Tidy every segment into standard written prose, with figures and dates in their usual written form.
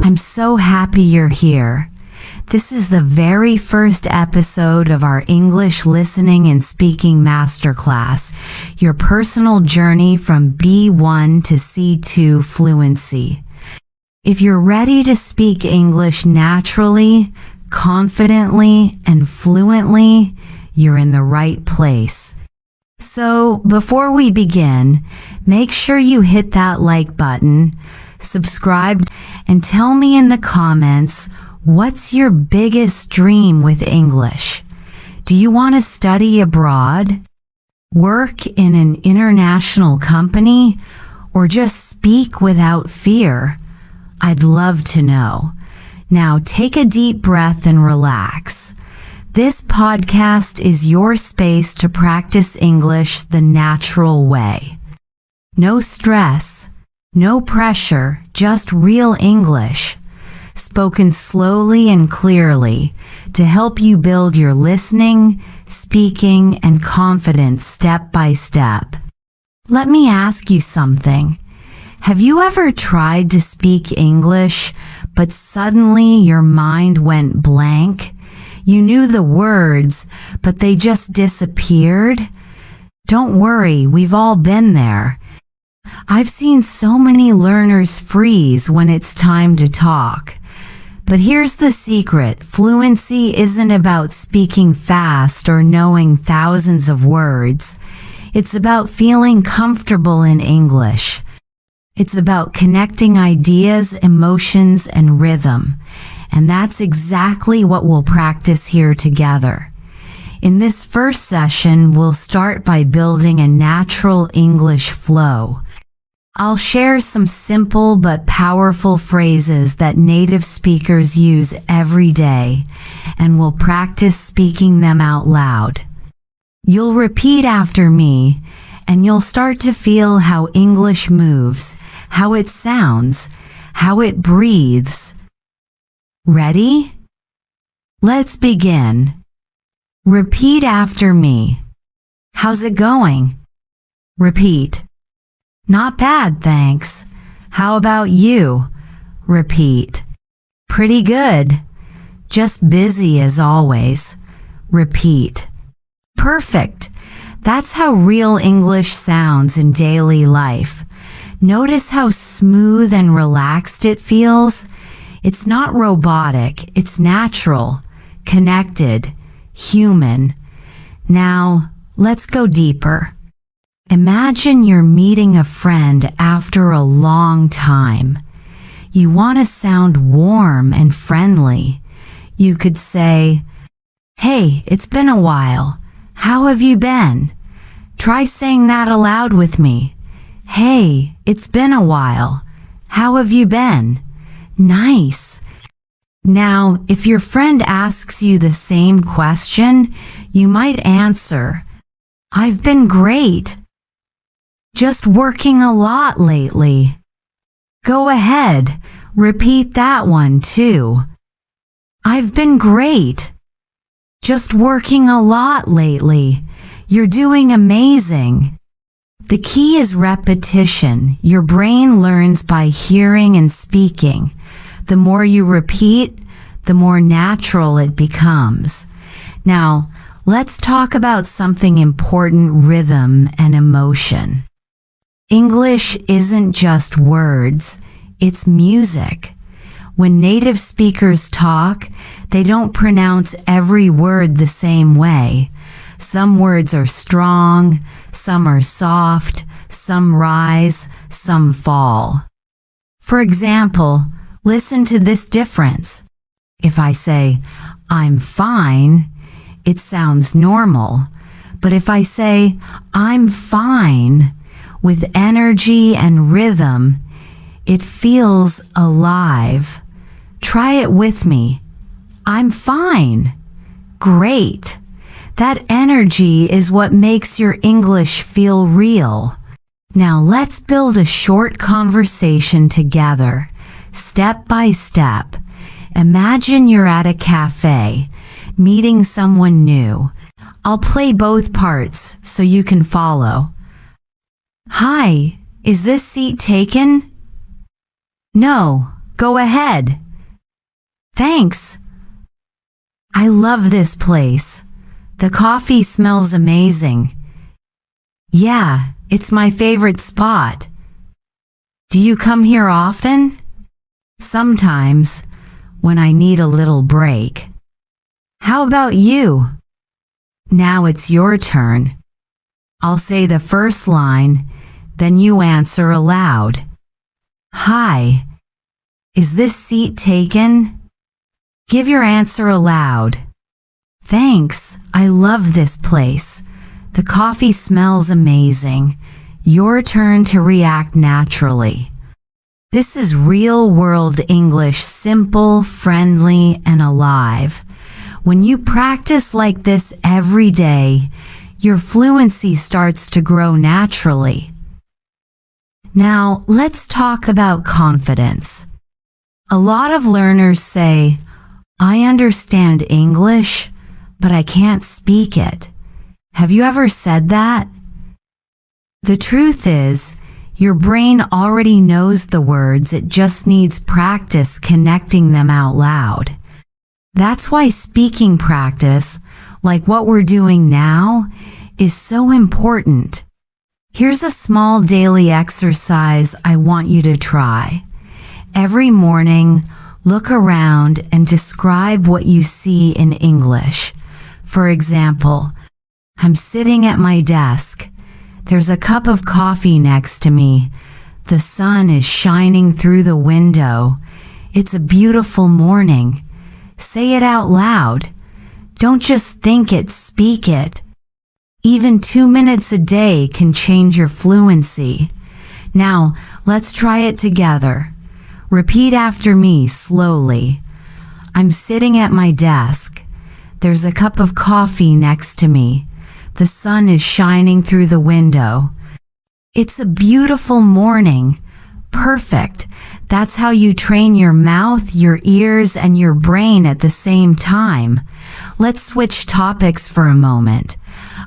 I'm so happy you're here. This is the very first episode of our English Listening and Speaking Masterclass, your personal journey from B1 to C2 fluency. If you're ready to speak English naturally, confidently, and fluently, you're in the right place. So, before we begin, make sure you hit that like button, subscribe, and tell me in the comments, what's your biggest dream with English? Do you want to study abroad, work in an international company, or just speak without fear? I'd love to know. Now take a deep breath and relax. This podcast is your space to practice English the natural way. No stress, no pressure, just real English, spoken slowly and clearly to help you build your listening, speaking, and confidence step by step. Let me ask you something. Have you ever tried to speak English, but suddenly your mind went blank? You knew the words, but they just disappeared? Don't worry, we've all been there. I've seen so many learners freeze when it's time to talk. But here's the secret. Fluency isn't about speaking fast or knowing thousands of words. It's about feeling comfortable in English. It's about connecting ideas, emotions, and rhythm. And that's exactly what we'll practice here together. In this first session, we'll start by building a natural English flow. I'll share some simple but powerful phrases that native speakers use every day, and we'll practice speaking them out loud. You'll repeat after me, and you'll start to feel how English moves, how it sounds, how it breathes. Ready? Let's begin. Repeat after me. How's it going? Repeat. Not bad, thanks. How about you? Repeat. Pretty good. Just busy as always. Repeat. Perfect. That's how real English sounds in daily life. Notice how smooth and relaxed it feels. It's not robotic, it's natural, connected, human. Now, let's go deeper. Imagine you're meeting a friend after a long time. You want to sound warm and friendly. You could say, "Hey, it's been a while. How have you been?" Try saying that aloud with me. "Hey, it's been a while. How have you been?" Nice. Now, if your friend asks you the same question, you might answer, "I've been great. Just working a lot lately." Go ahead, repeat that one too. "I've been great. Just working a lot lately. You're doing amazing." The key is repetition. Your brain learns by hearing and speaking. The more you repeat, the more natural it becomes. Now, let's talk about something important: rhythm and emotion. English isn't just words, it's music. When native speakers talk, they don't pronounce every word the same way. Some words are strong, some are soft, some rise, some fall. For example, listen to this difference. If I say, "I'm fine," it sounds normal. But if I say, "I'm fine," with energy and rhythm, it feels alive. Try it with me. "I'm fine." Great. That energy is what makes your English feel real. Now let's build a short conversation together, step by step. Imagine you're at a cafe, meeting someone new. I'll play both parts so you can follow. "Hi, is this seat taken?" "No, Go ahead. Thanks. I love this place. The coffee smells amazing. Yeah, it's my favorite spot. Do you come here often? Sometimes, when I need a little break. How about you? Now it's your turn. I'll say the first line, then you answer aloud. Hi. Is this seat taken? Give your answer aloud. Thanks. I love this place. The coffee smells amazing. Your turn to react naturally. This is real-world English, simple, friendly, and alive. When you practice like this every day, your fluency starts to grow naturally. Now, let's talk about confidence. A lot of learners say, I understand English, but I can't speak it. Have you ever said that? The truth is, your brain already knows the words, it just needs practice connecting them out loud. That's why speaking practice, like what we're doing now, is so important. Here's a small daily exercise I want you to try. Every morning, look around and describe what you see in English. For example, I'm sitting at my desk. There's a cup of coffee next to me. The sun is shining through the window. It's a beautiful morning. Say it out loud. Don't just think it, speak it. Even 2 minutes a day can change your fluency. Now, let's try it together. Repeat after me slowly. I'm sitting at my desk. There's a cup of coffee next to me. The sun is shining through the window. It's a beautiful morning. Perfect. That's how you train your mouth, your ears, and your brain at the same time. Let's switch topics for a moment.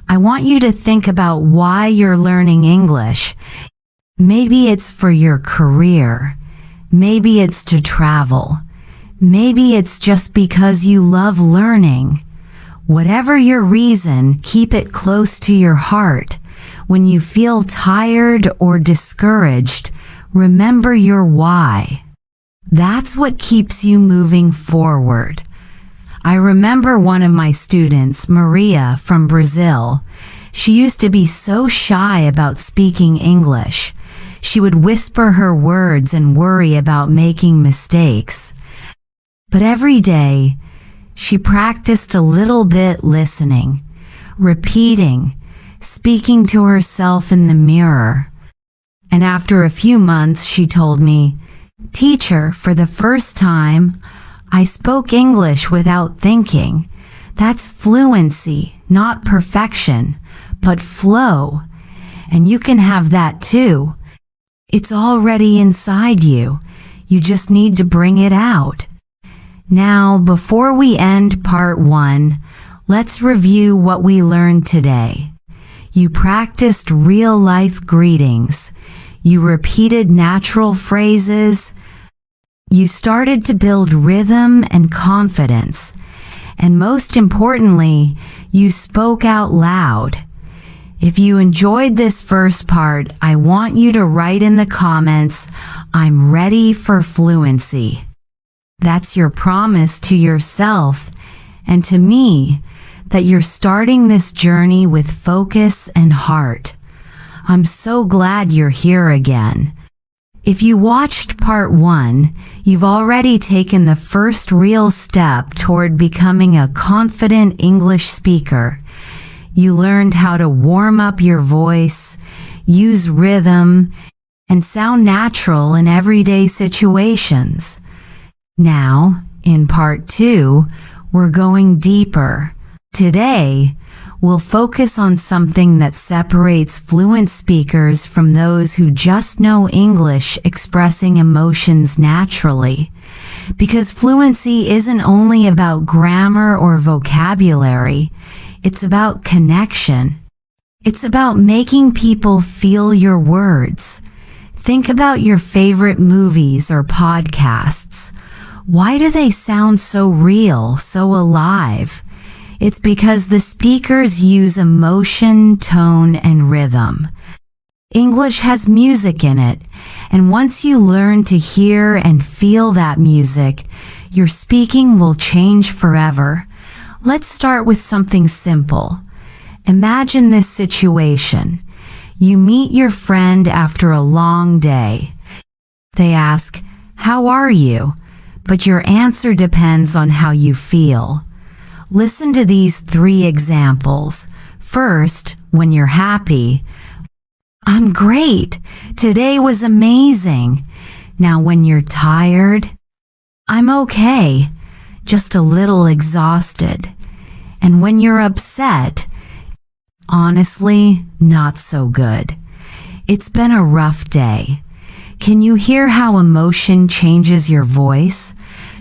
I want you to think about why you're learning English. Maybe it's for your career. Maybe it's to travel. Maybe it's just because you love learning. Whatever your reason, keep it close to your heart. When you feel tired or discouraged, remember your why. That's what keeps you moving forward. I remember one of my students, Maria from Brazil. She used to be so shy about speaking English. She would whisper her words and worry about making mistakes. But every day, she practiced a little bit listening, repeating, speaking to herself in the mirror. And after a few months, she told me, "Teacher, for the first time, I spoke English without thinking. That's fluency, not perfection, but flow. And you can have that too. It's already inside you. You just need to bring it out." Now, before we end part 1, let's review what we learned today. You practiced real-life greetings. You repeated natural phrases. You started to build rhythm and confidence. And most importantly, you spoke out loud. If you enjoyed this first part, I want you to write in the comments, "I'm ready for fluency." That's your promise to yourself and to me that you're starting this journey with focus and heart. I'm so glad you're here again. If you watched part 1, you've already taken the first real step toward becoming a confident English speaker. You learned how to warm up your voice, use rhythm, and sound natural in everyday situations. Now, in part 2, we're going deeper. Today, we'll focus on something that separates fluent speakers from those who just know English expressing emotions naturally. Because fluency isn't only about grammar or vocabulary, it's about connection. It's about making people feel your words. Think about your favorite movies or podcasts. Why do they sound so real, so alive? It's because the speakers use emotion, tone, and rhythm. English has music in it, and once you learn to hear and feel that music, your speaking will change forever. Let's start with something simple. Imagine this situation. You meet your friend after a long day. They ask, "How are you?" But your answer depends on how you feel. Listen to these 3 examples. First, when you're happy, "I'm great. Today was amazing." Now when you're tired, "I'm okay. Just a little exhausted." And when you're upset, "Honestly, not so good. It's been a rough day." Can you hear how emotion changes your voice?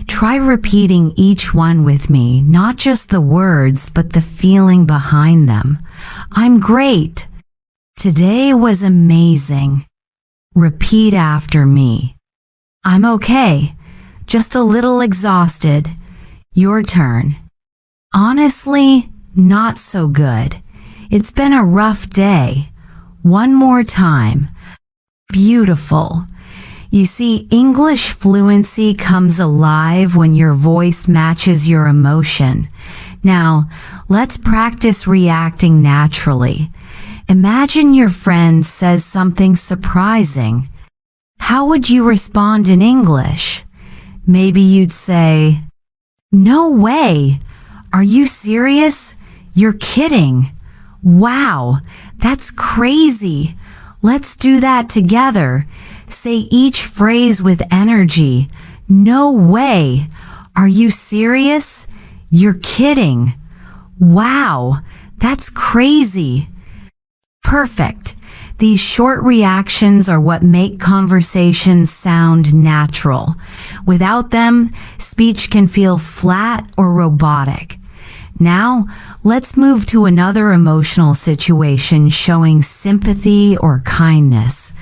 Try repeating each one with me, not just the words, but the feeling behind them. "I'm great. Today was amazing." Repeat after me. "I'm okay. Just a little exhausted." Your turn. "Honestly, not so good. It's been a rough day." One more time. Beautiful. You see, English fluency comes alive when your voice matches your emotion. Now, let's practice reacting naturally. Imagine your friend says something surprising. How would you respond in English? Maybe you'd say, "No way! Are you serious? You're kidding! Wow, that's crazy! Let's do that together." Say each phrase with energy. "No way! Are you serious? You're kidding! Wow, that's crazy!" Perfect. These short reactions are what make conversations sound natural. Without them, speech can feel flat or robotic. Now, let's move to another emotional situation showing sympathy or kindness.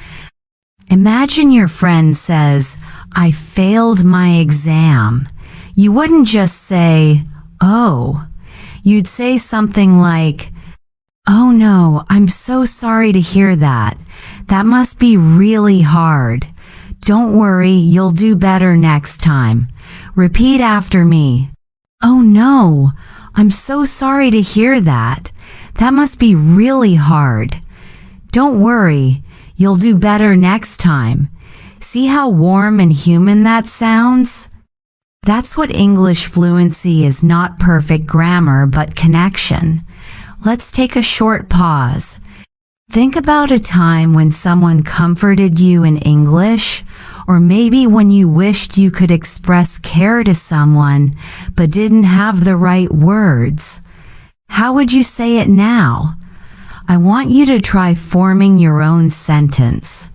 Imagine your friend says, "I failed my exam." You wouldn't just say, "Oh." You'd say something like, "Oh no, I'm so sorry to hear that. That must be really hard. Don't worry, you'll do better next time." Repeat after me. "Oh no, I'm so sorry to hear that. That must be really hard. Don't worry, you'll do better next time." See how warm and human that sounds? That's what English fluency is, not perfect grammar, but connection. Let's take a short pause. Think about a time when someone comforted you in English, or maybe when you wished you could express care to someone but didn't have the right words. How would you say it now? I want you to try forming your own sentence.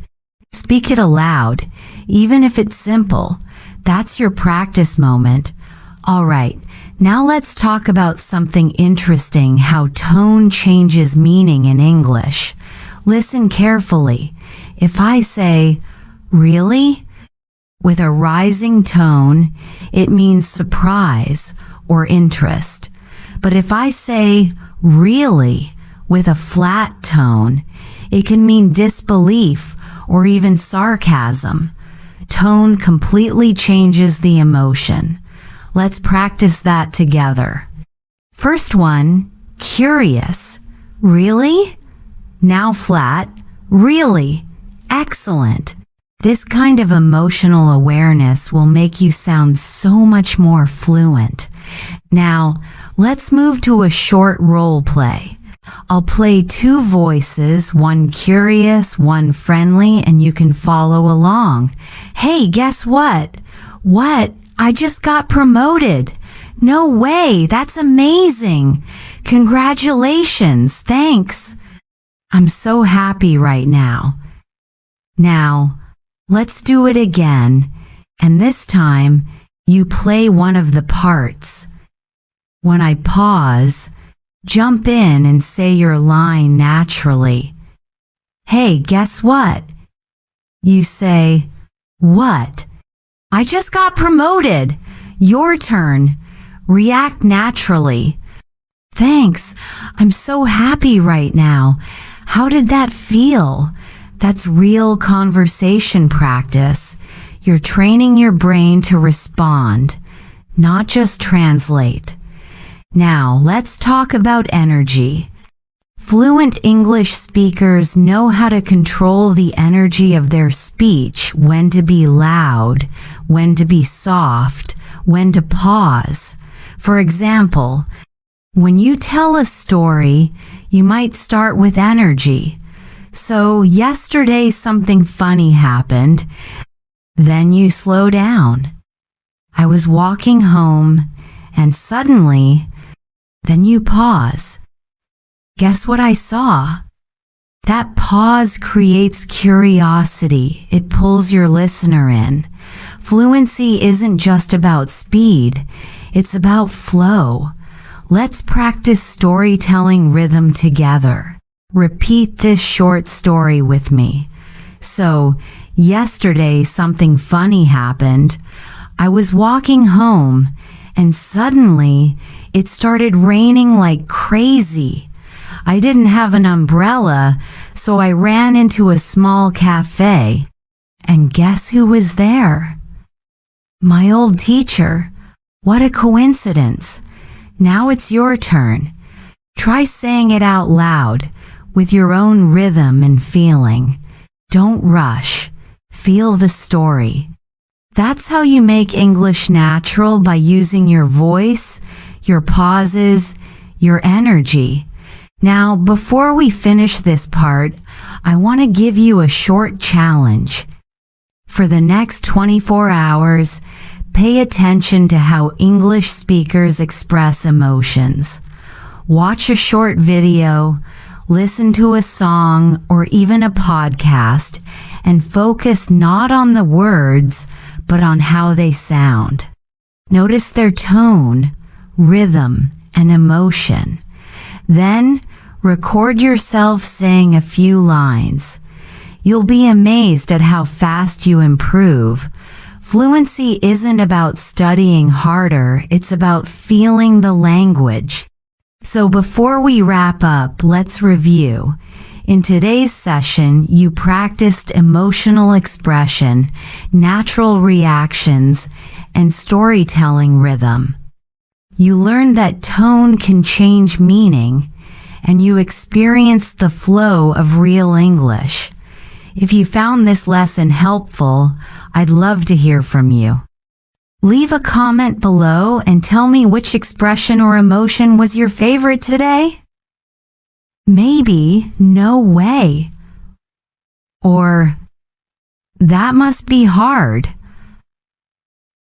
Speak it aloud, even if it's simple. That's your practice moment. All right, now let's talk about something interesting, how tone changes meaning in English. Listen carefully. If I say, "Really?" with a rising tone, it means surprise or interest. But if I say, "Really?" with a flat tone, it can mean disbelief or even sarcasm. Tone completely changes the emotion. Let's practice that together. First one, curious. "Really?" Now flat. "Really? Excellent." This kind of emotional awareness will make you sound so much more fluent. Now, let's move to a short role play. I'll play 2 voices, one curious, one friendly, and you can follow along. "Hey, guess what?" "What? I just got promoted." "No way, that's amazing." "Congratulations, thanks." "I'm so happy right now." Now, let's do it again, and this time, you play one of the parts. When I pause, jump in and say your line naturally. "Hey, guess what?" You say, "What? I just got promoted. Your turn." React naturally. "Thanks. I'm so happy right now. How did that feel?" That's real conversation practice. You're training your brain to respond, not just translate. Now, let's talk about energy. Fluent English speakers know how to control the energy of their speech, when to be loud, when to be soft, when to pause. For example, when you tell a story, you might start with energy. So, yesterday something funny happened. Then you slow down. "I was walking home, and suddenly..." Then you pause. "Guess what I saw?" That pause creates curiosity. It pulls your listener in. Fluency isn't just about speed, it's about flow. Let's practice storytelling rhythm together. Repeat this short story with me. So, yesterday something funny happened. I was walking home, and suddenly it started raining like crazy. I didn't have an umbrella, so I ran into a small cafe. And guess who was there? My old teacher. What a coincidence. Now it's your turn. Try saying it out loud, with your own rhythm and feeling. Don't rush. Feel the story. That's how you make English natural, by using your voice, your pauses, your energy. Now, before we finish this part, I want to give you a short challenge. For the next 24 hours, pay attention to how English speakers express emotions. Watch a short video, listen to a song, or even a podcast, and focus not on the words, but on how they sound. Notice their tone, rhythm, and emotion. Then, record yourself saying a few lines. You'll be amazed at how fast you improve. Fluency isn't about studying harder, it's about feeling the language. So before we wrap up, let's review. In today's session, you practiced emotional expression, natural reactions, and storytelling rhythm. You learned that tone can change meaning, and you experienced the flow of real English. If you found this lesson helpful, I'd love to hear from you. Leave a comment below and tell me which expression or emotion was your favorite today. Maybe, "No way," or "That must be hard."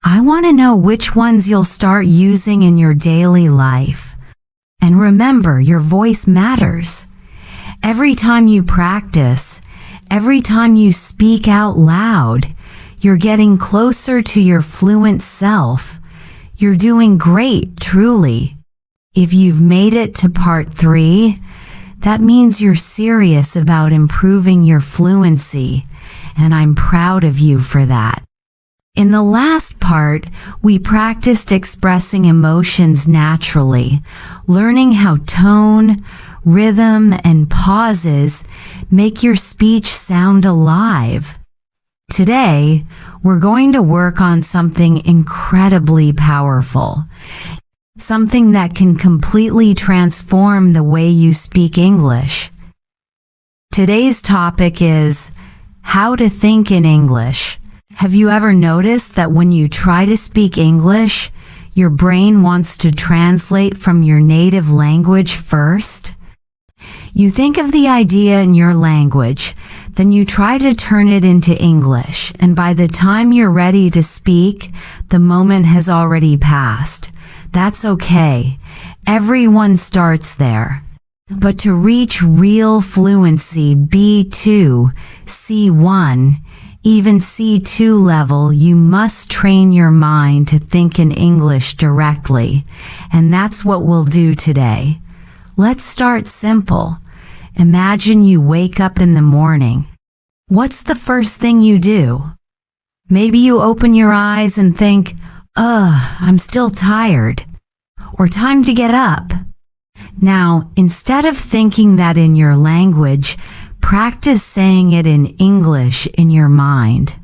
I want to know which ones you'll start using in your daily life. And remember, your voice matters. Every time you practice, every time you speak out loud, you're getting closer to your fluent self. You're doing great, truly. If you've made it to part 3, that means you're serious about improving your fluency, and I'm proud of you for that. In the last part, we practiced expressing emotions naturally, learning how tone, rhythm, and pauses make your speech sound alive. Today, we're going to work on something incredibly powerful, something that can completely transform the way you speak English. Today's topic is how to think in English. Have you ever noticed that when you try to speak English, your brain wants to translate from your native language first? You think of the idea in your language, then you try to turn it into English, and by the time you're ready to speak, the moment has already passed. That's okay. Everyone starts there. But to reach real fluency B2, C1, even C2 level, you must train your mind to think in English directly, and that's what we'll do today. Let's start simple. Imagine you wake up in the morning. What's the first thing you do? Maybe you open your eyes and think, ugh, I'm still tired, or time to get up. Now, instead of thinking that in your language, practice saying it in English in your mind.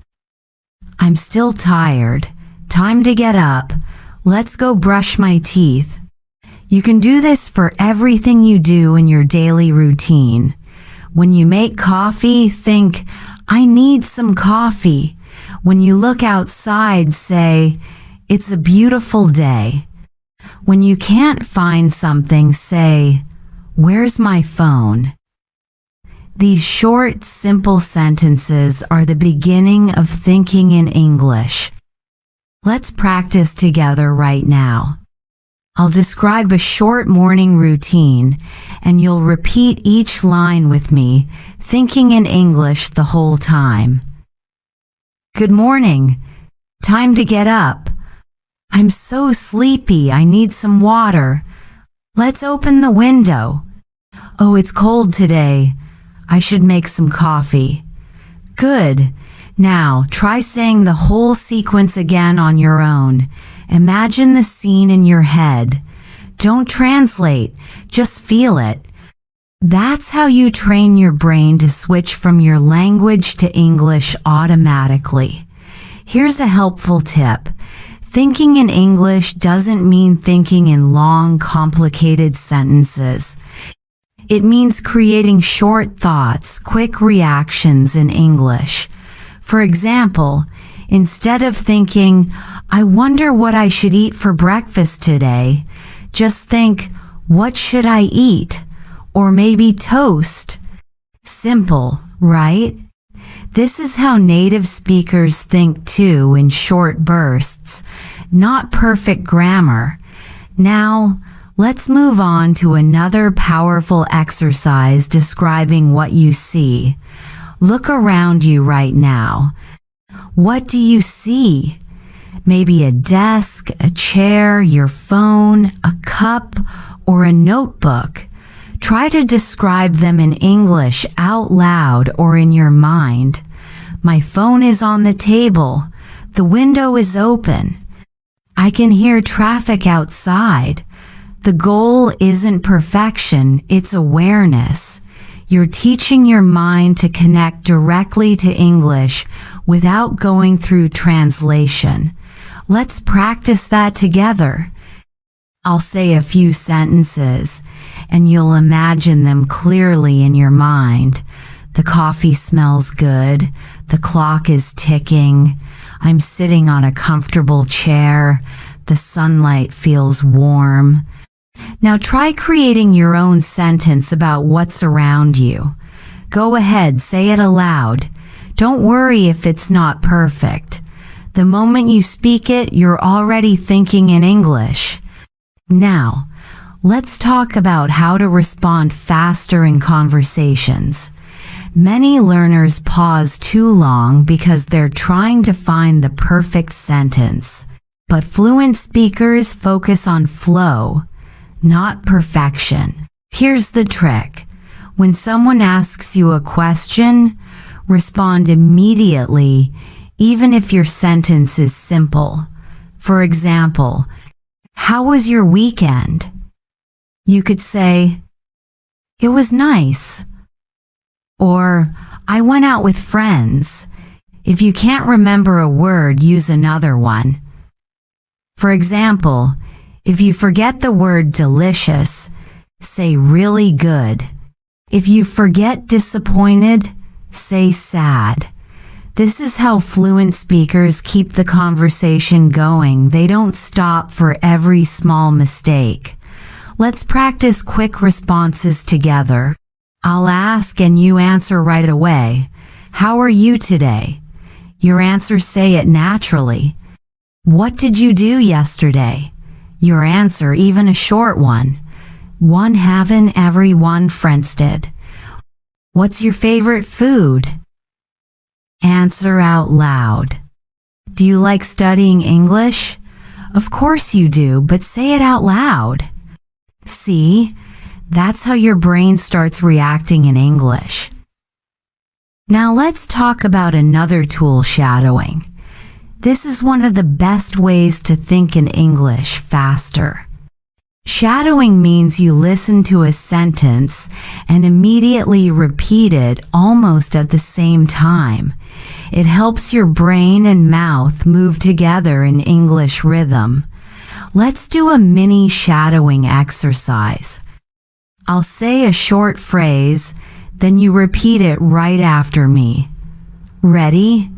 I'm still tired. Time to get up. Let's go brush my teeth. You can do this for everything you do in your daily routine. When you make coffee, think, I need some coffee. When you look outside, say, it's a beautiful day. When you can't find something, say, where's my phone? These short, simple sentences are the beginning of thinking in English. Let's practice together right now. I'll describe a short morning routine, and you'll repeat each line with me, thinking in English the whole time. Good morning. Time to get up. I'm so sleepy, I need some water. Let's open the window. Oh, it's cold today. I should make some coffee. Good. Now, try saying the whole sequence again on your own. Imagine the scene in your head. Don't translate, just feel it. That's how you train your brain to switch from your language to English automatically. Here's a helpful tip. Thinking in English doesn't mean thinking in long, complicated sentences. It means creating short thoughts, quick reactions in English. For example, instead of thinking, I wonder what I should eat for breakfast today, just think, what should I eat? Or maybe toast. Simple, right? This is how native speakers think too, in short bursts, not perfect grammar. Now, let's move on to another powerful exercise describing what you see. Look around you right now. What do you see? Maybe a desk, a chair, your phone, a cup, or a notebook. Try to describe them in English out loud or in your mind. My phone is on the table. The window is open. I can hear traffic outside. The goal isn't perfection, it's awareness. You're teaching your mind to connect directly to English without going through translation. Let's practice that together. I'll say a few sentences, and you'll imagine them clearly in your mind. The coffee smells good. The clock is ticking. I'm sitting on a comfortable chair. The sunlight feels warm. Now try creating your own sentence about what's around you. Go ahead, say it aloud. Don't worry if it's not perfect. The moment you speak it, you're already thinking in English. Now, let's talk about how to respond faster in conversations. Many learners pause too long because they're trying to find the perfect sentence. But fluent speakers focus on flow, not perfection. Here's the trick. When someone asks you a question, respond immediately, even if your sentence is simple. For example, how was your weekend? You could say, it was nice. Or, I went out with friends. If you can't remember a word, use another one. For example, if you forget the word delicious, say really good. If you forget disappointed, say sad. This is how fluent speakers keep the conversation going. They don't stop for every small mistake. Let's practice quick responses together. I'll ask and you answer right away. How are you today? Your answer, say it naturally. What did you do yesterday? Your answer, even a short one. One haven't everyone friends did. What's your favorite food? Answer out loud. Do you like studying English? Of course you do, but say it out loud. See? That's how your brain starts reacting in English. Now let's talk about another tool, shadowing. This is one of the best ways to think in English faster. Shadowing means you listen to a sentence and immediately repeat it almost at the same time. It helps your brain and mouth move together in English rhythm. Let's do a mini shadowing exercise. I'll say a short phrase, then you repeat it right after me. Ready?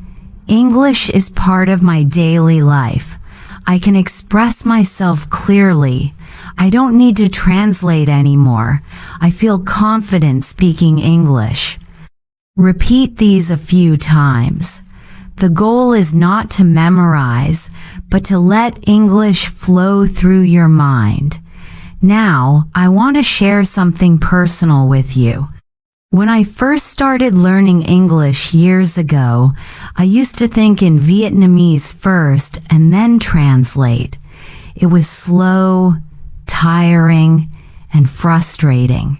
English is part of my daily life. I can express myself clearly. I don't need to translate anymore. I feel confident speaking English. Repeat these a few times. The goal is not to memorize, but to let English flow through your mind. Now, I want to share something personal with you. When I first started learning English years ago, I used to think in Vietnamese first and then translate. It was slow, tiring, and frustrating.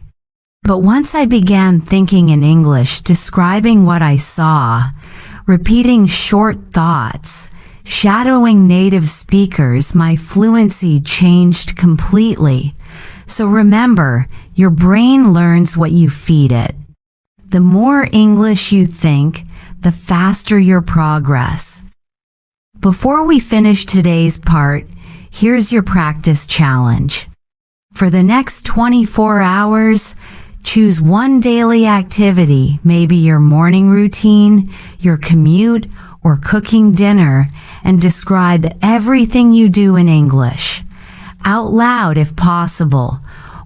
But once I began thinking in English, describing what I saw, repeating short thoughts, shadowing native speakers, my fluency changed completely. So remember, your brain learns what you feed it. The more English you think, the faster your progress. Before we finish today's part, here's your practice challenge. For the next 24 hours, choose one daily activity, maybe your morning routine, your commute, or cooking dinner, and describe everything you do in English, out loud if possible,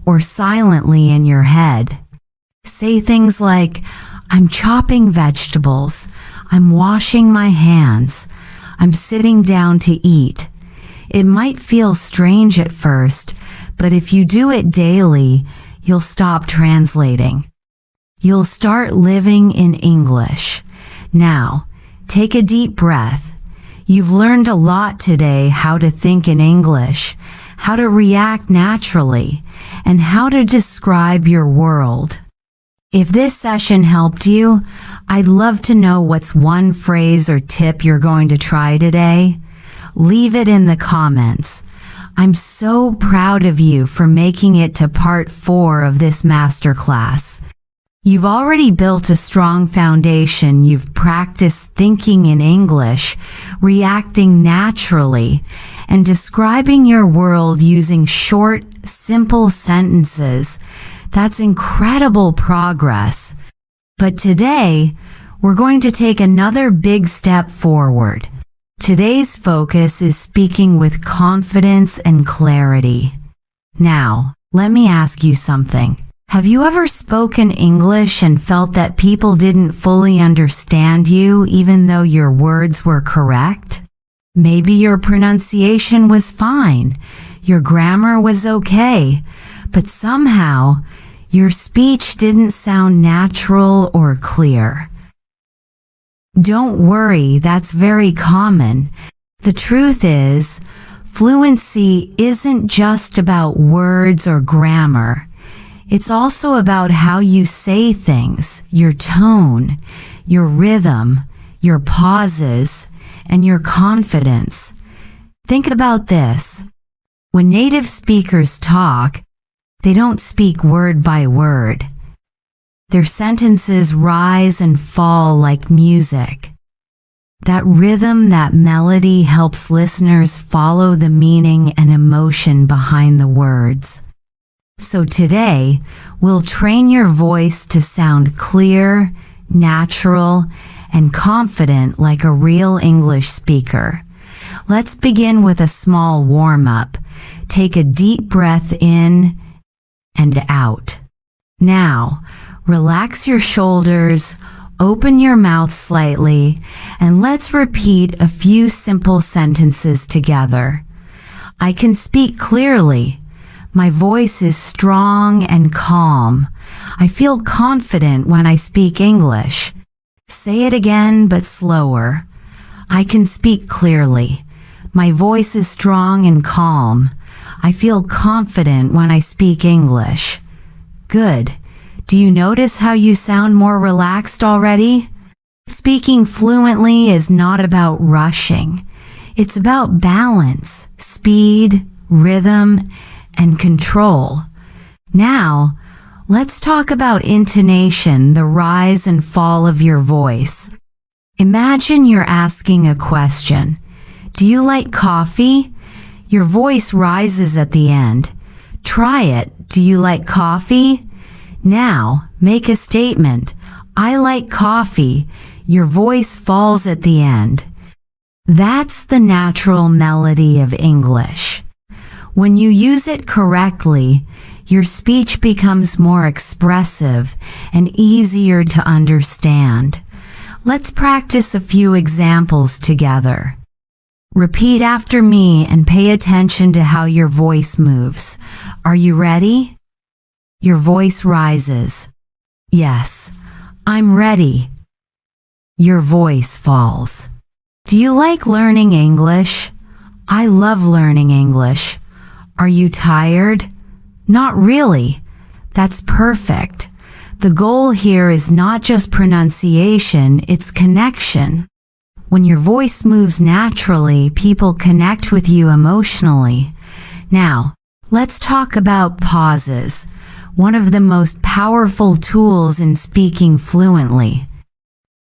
or silently in your head. Say things like, I'm chopping vegetables, I'm washing my hands, I'm sitting down to eat. It might feel strange at first, but if you do it daily, you'll stop translating. You'll start living in English. Now, take a deep breath. You've learned a lot today: how to think in English, how to react naturally, and how to describe your world. If this session helped you, I'd love to know what's one phrase or tip you're going to try today. Leave it in the comments. I'm so proud of you for making it to part 4 of this masterclass. You've already built a strong foundation. You've practiced thinking in English, reacting naturally, and describing your world using short, simple sentences. That's incredible progress. But today, we're going to take another big step forward. Today's focus is speaking with confidence and clarity. Now, let me ask you something. Have you ever spoken English and felt that people didn't fully understand you even though your words were correct? Maybe your pronunciation was fine, your grammar was okay, but somehow your speech didn't sound natural or clear. Don't worry, that's very common. The truth is, fluency isn't just about words or grammar. It's also about how you say things, your tone, your rhythm, your pauses, and your confidence. Think about this. When native speakers talk, they don't speak word by word. Their sentences rise and fall like music. That rhythm, that melody helps listeners follow the meaning and emotion behind the words. So today, we'll train your voice to sound clear, natural, and confident like a real English speaker. Let's begin with a small warm-up. Take a deep breath in and out. Now, relax your shoulders, open your mouth slightly, and let's repeat a few simple sentences together. I can speak clearly. My voice is strong and calm. I feel confident when I speak English. Say it again, but slower. I can speak clearly. My voice is strong and calm. I feel confident when I speak English. Good. Do you notice how you sound more relaxed already? Speaking fluently is not about rushing. It's about balance, speed, rhythm, and control. Now, let's talk about intonation, the rise and fall of your voice. Imagine you're asking a question. Do you like coffee? Your voice rises at the end. Try it. Do you like coffee? Now, make a statement. I like coffee. Your voice falls at the end. That's the natural melody of English. When you use it correctly, your speech becomes more expressive and easier to understand. Let's practice a few examples together. Repeat after me and pay attention to how your voice moves. Are you ready? Your voice rises. Yes, I'm ready. Your voice falls. Do you like learning English? I love learning English. Are you tired? Not really. That's perfect. The goal here is not just pronunciation, it's connection. When your voice moves naturally, people connect with you emotionally. Now, let's talk about pauses, one of the most powerful tools in speaking fluently.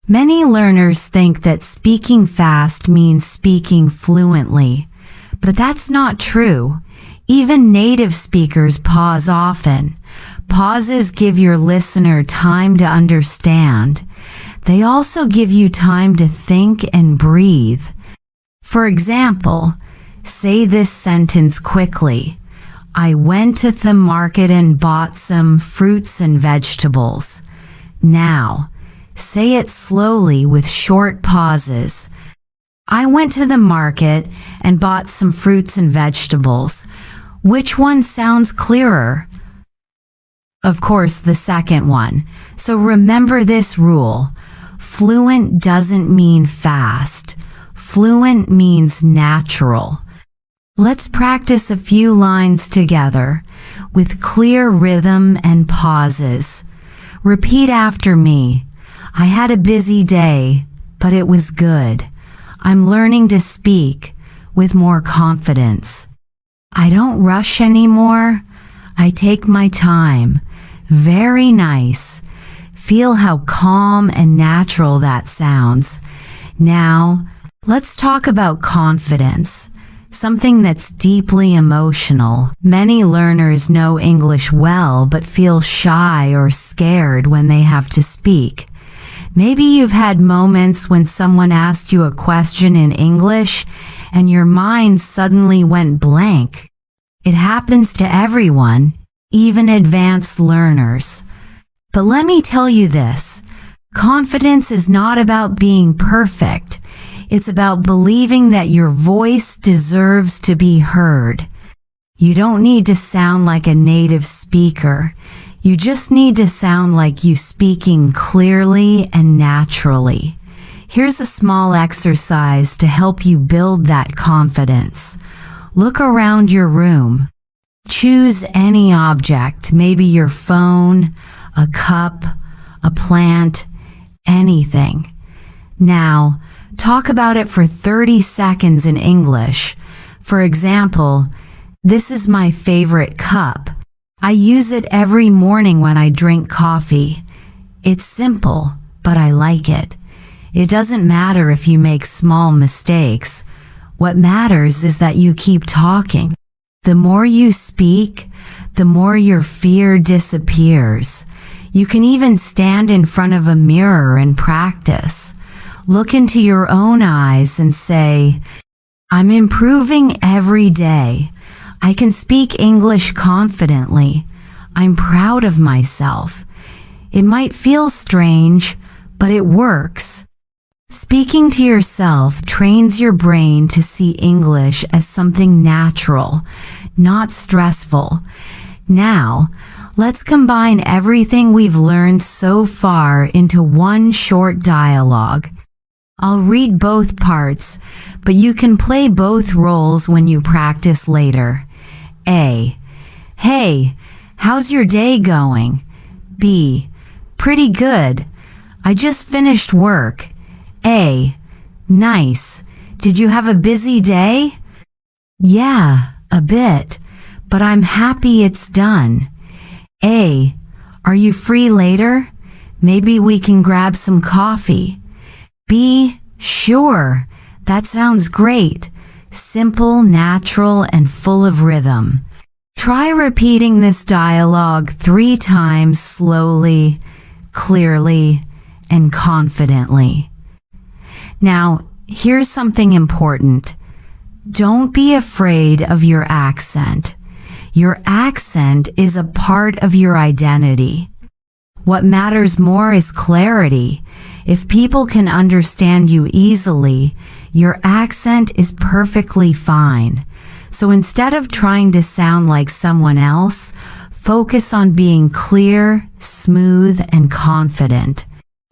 Many learners think that speaking fast means speaking fluently, but that's not true. Even native speakers pause often. Pauses give your listener time to understand. They also give you time to think and breathe. For example, say this sentence quickly. I went to the market and bought some fruits and vegetables. Now, say it slowly with short pauses. I went to the market and bought some fruits and vegetables. Which one sounds clearer? Of course, the second one. So remember this rule. Fluent doesn't mean fast. Fluent means natural. Let's practice a few lines together with clear rhythm and pauses. Repeat after me. I had a busy day, but it was good. I'm learning to speak with more confidence. I don't rush anymore. I take my time. Very nice. Feel how calm and natural that sounds. Now, let's talk about confidence, something that's deeply emotional. Many learners know English well but feel shy or scared when they have to speak. Maybe you've had moments when someone asked you a question in English and your mind suddenly went blank. It happens to everyone, even advanced learners. But let me tell you this, confidence is not about being perfect. It's about believing that your voice deserves to be heard. You don't need to sound like a native speaker. You just need to sound like you speaking clearly and naturally. Here's a small exercise to help you build that confidence. Look around your room. Choose any object, maybe your phone, a cup, a plant, anything. Now, talk about it for 30 seconds in English. For example, this is my favorite cup. I use it every morning when I drink coffee. It's simple, but I like it. It doesn't matter if you make small mistakes. What matters is that you keep talking. The more you speak, the more your fear disappears. You can even stand in front of a mirror and practice. Look into your own eyes and say, I'm improving every day. I can speak English confidently. I'm proud of myself. It might feel strange, but it works. Speaking to yourself trains your brain to see English as something natural, not stressful. Now, let's combine everything we've learned so far into one short dialogue. I'll read both parts, but you can play both roles when you practice later. A. Hey, how's your day going? B. Pretty good. I just finished work. A. Nice. Did you have a busy day? Yeah, a bit, but I'm happy it's done. A. Are you free later? Maybe we can grab some coffee. B. Sure. That sounds great. Simple, natural, and full of rhythm. Try repeating this dialogue 3 times slowly, clearly, and confidently. Now, here's something important. Don't be afraid of your accent. Your accent is a part of your identity. What matters more is clarity. If people can understand you easily, your accent is perfectly fine. So instead of trying to sound like someone else, focus on being clear, smooth, and confident.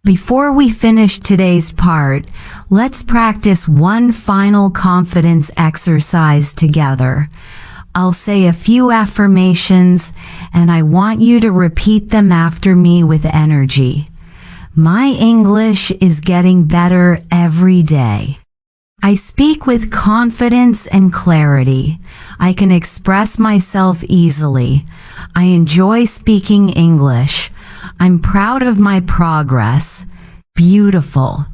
Before we finish today's part, let's practice one final confidence exercise together. I'll say a few affirmations, and I want you to repeat them after me with energy. My English is getting better every day. I speak with confidence and clarity. I can express myself easily. I enjoy speaking English. I'm proud of my progress. Beautiful.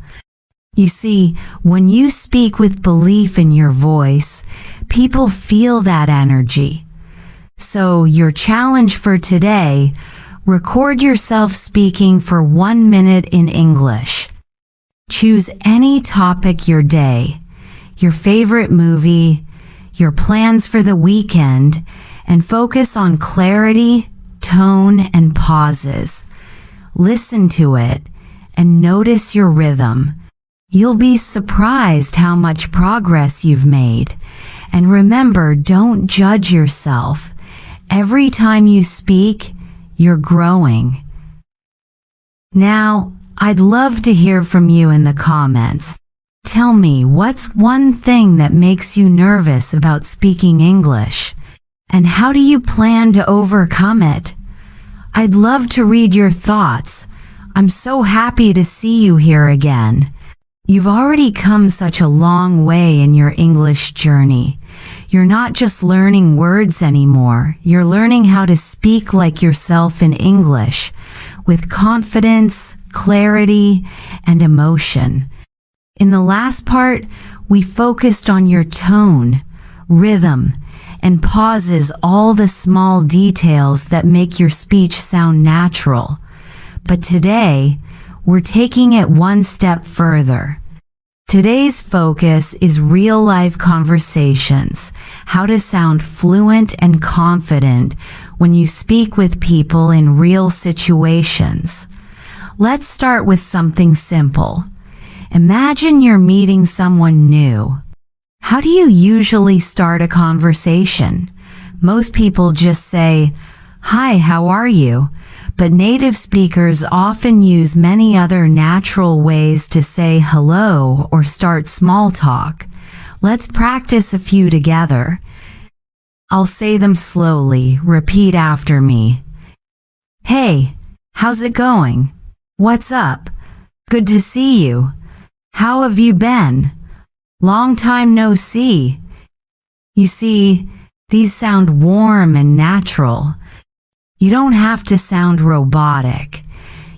You see, when you speak with belief in your voice, people feel that energy. So your challenge for today, record yourself speaking for 1 minute in English. Choose any topic your day, your favorite movie, your plans for the weekend, and focus on clarity, tone, and pauses. Listen to it and notice your rhythm. You'll be surprised how much progress you've made. And remember, don't judge yourself. Every time you speak, you're growing. Now, I'd love to hear from you in the comments. Tell me, what's one thing that makes you nervous about speaking English? And how do you plan to overcome it? I'd love to read your thoughts. I'm so happy to see you here again. You've already come such a long way in your English journey. You're not just learning words anymore. You're learning how to speak like yourself in English, with confidence, clarity, and emotion. In the last part, we focused on your tone, rhythm, and pauses, all the small details that make your speech sound natural. But today, we're taking it one step further. Today's focus is real-life conversations, how to sound fluent and confident when you speak with people in real situations. Let's start with something simple. Imagine you're meeting someone new. How do you usually start a conversation? Most people just say, "Hi, how are you?" But native speakers often use many other natural ways to say hello or start small talk. Let's practice a few together. I'll say them slowly. Repeat after me. Hey, how's it going? What's up? Good to see you. How have you been? Long time no see. You see, these sound warm and natural. You don't have to sound robotic.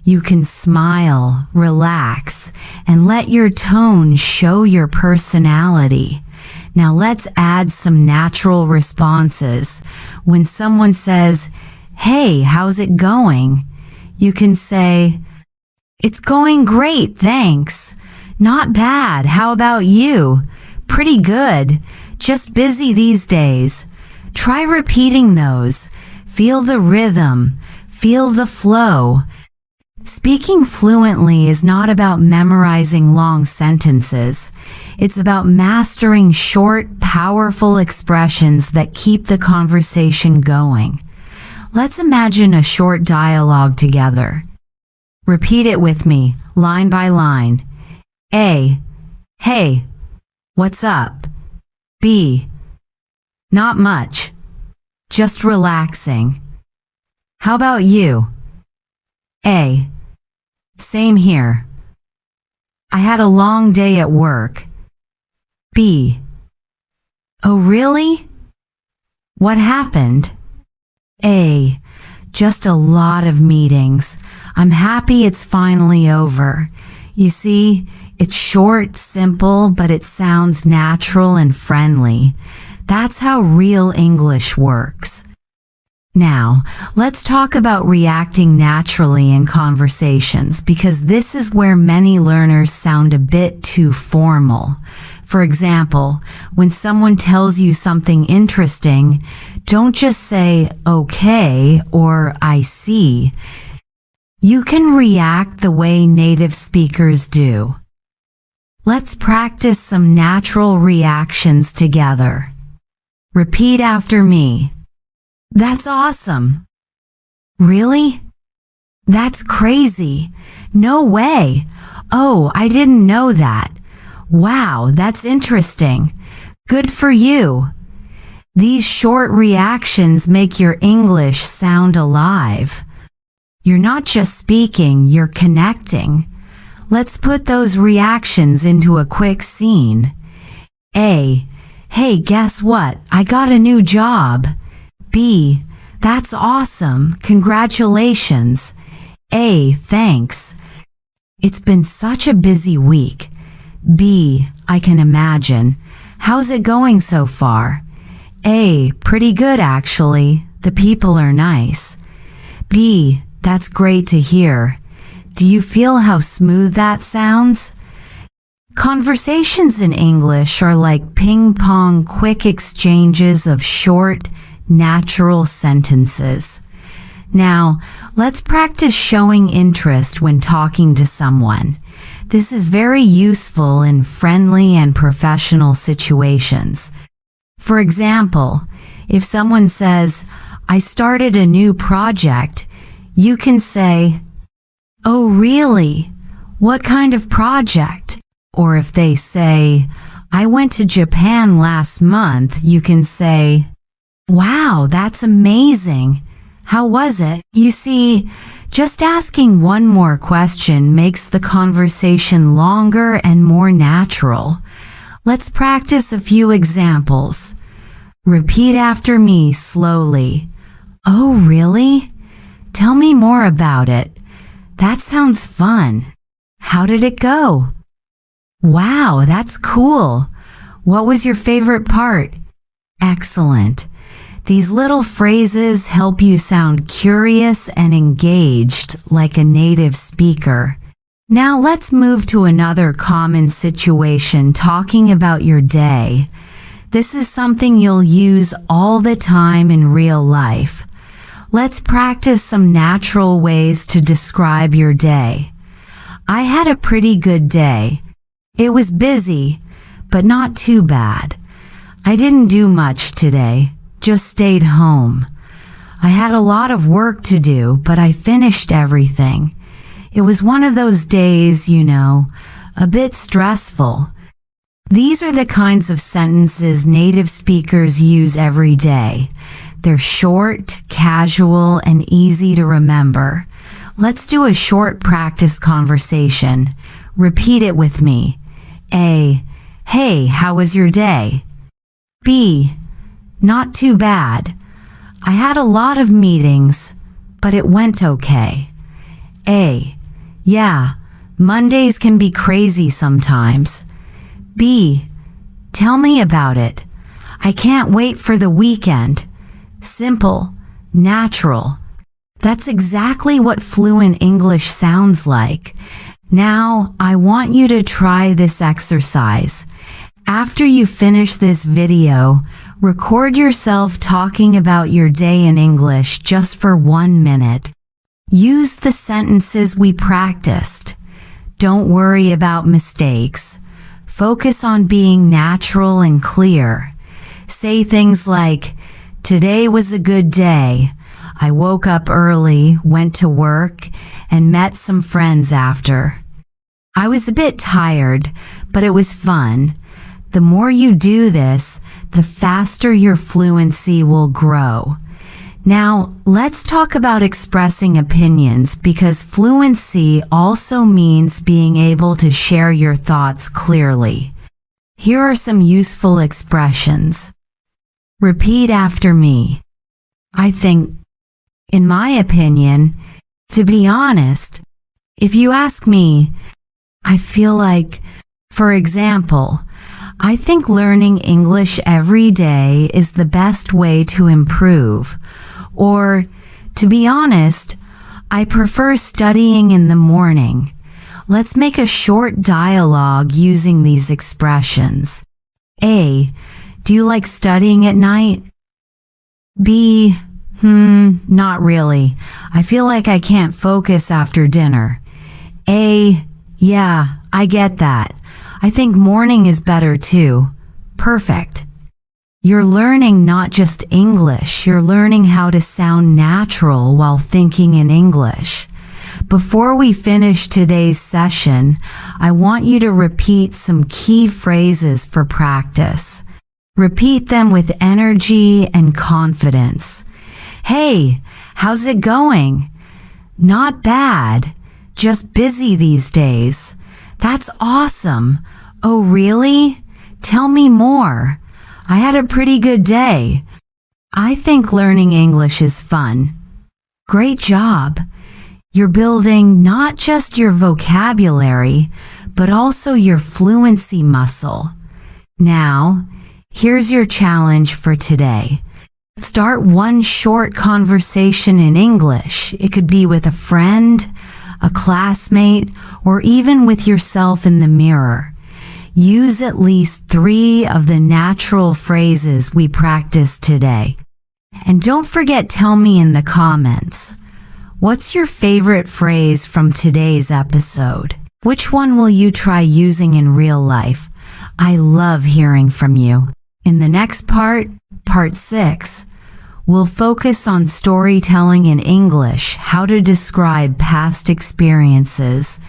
You can smile, relax, and let your tone show your personality. Now let's add some natural responses. When someone says, "Hey, how's it going?" you can say, "It's going great, thanks." "Not bad, how about you?" "Pretty good, just busy these days." Try repeating those. Feel the rhythm, feel the flow. Speaking fluently is not about memorizing long sentences. It's about mastering short, powerful expressions that keep the conversation going. Let's imagine a short dialogue together. Repeat it with me, line by line. A. Hey, what's up? B. Not much. Just relaxing. How about you? A. Same here. I had a long day at work. B. Oh, really? What happened? A. Just a lot of meetings. I'm happy it's finally over. You see, it's short, simple, but it sounds natural and friendly. That's how real English works. Now, let's talk about reacting naturally in conversations, because this is where many learners sound a bit too formal. For example, when someone tells you something interesting, don't just say, okay, or I see. You can react the way native speakers do. Let's practice some natural reactions together. Repeat after me. That's awesome. Really? That's crazy. No way. Oh, I didn't know that. Wow, that's interesting. Good for you. These short reactions make your English sound alive. You're not just speaking, you're connecting. Let's put those reactions into a quick scene. A. Hey, guess what? I got a new job. B. That's awesome. Congratulations. A. Thanks. It's been such a busy week. B. I can imagine. How's it going so far? A. Pretty good, actually. The people are nice. B. That's great to hear. Do you feel how smooth that sounds? Conversations in English are like ping-pong quick exchanges of short, natural sentences. Now, let's practice showing interest when talking to someone. This is very useful in friendly and professional situations. For example, if someone says, I started a new project, you can say, oh, really? What kind of project? Or if they say, I went to Japan last month, you can say, wow, that's amazing. How was it? You see, just asking one more question makes the conversation longer and more natural. Let's practice a few examples. Repeat after me slowly. Oh, really? Tell me more about it. That sounds fun. How did it go? Wow, that's cool. What was your favorite part? Excellent. These little phrases help you sound curious and engaged like a native speaker. Now let's move to another common situation talking about your day. This is something you'll use all the time in real life. Let's practice some natural ways to describe your day. I had a pretty good day. It was busy, but not too bad. I didn't do much today. Just stayed home. I had a lot of work to do, but I finished everything. It was one of those days, a bit stressful. These are the kinds of sentences native speakers use every day. They're short, casual, and easy to remember. Let's do a short practice conversation. Repeat it with me. A. Hey, how was your day? B. Not too bad. I had a lot of meetings, but it went okay. A. Yeah, Mondays can be crazy sometimes. B. Tell me about it. I can't wait for the weekend. Simple, natural. That's exactly what fluent English sounds like. Now, I want you to try this exercise. After you finish this video, record yourself talking about your day in English just for 1 minute. Use the sentences we practiced. Don't worry about mistakes. Focus on being natural and clear. Say things like, today was a good day. I woke up early, went to work, and met some friends after. I was a bit tired, but it was fun. The more you do this, the faster your fluency will grow. Now, let's talk about expressing opinions because fluency also means being able to share your thoughts clearly. Here are some useful expressions. Repeat after me. I think, in my opinion, to be honest, if you ask me, I feel like, for example, I think learning English every day is the best way to improve. Or, to be honest, I prefer studying in the morning. Let's make a short dialogue using these expressions. A. Do you like studying at night? B. Not really. I feel like I can't focus after dinner. A. Yeah, I get that. I think morning is better too. Perfect. You're learning not just English, you're learning how to sound natural while thinking in English. Before we finish today's session, I want you to repeat some key phrases for practice. Repeat them with energy and confidence. Hey, how's it going? Not bad, just busy these days. That's awesome. Oh, really? Tell me more. I had a pretty good day. I think learning English is fun. Great job. You're building not just your vocabulary, but also your fluency muscle. Now, here's your challenge for today. Start one short conversation in English. It could be with a friend, a classmate, or even with yourself in the mirror. Use at least 3 of the natural phrases we practiced today. And don't forget, tell me in the comments, what's your favorite phrase from today's episode? Which one will you try using in real life? I love hearing from you. In the next part, part 6, we'll focus on storytelling in English, how to describe past experiences,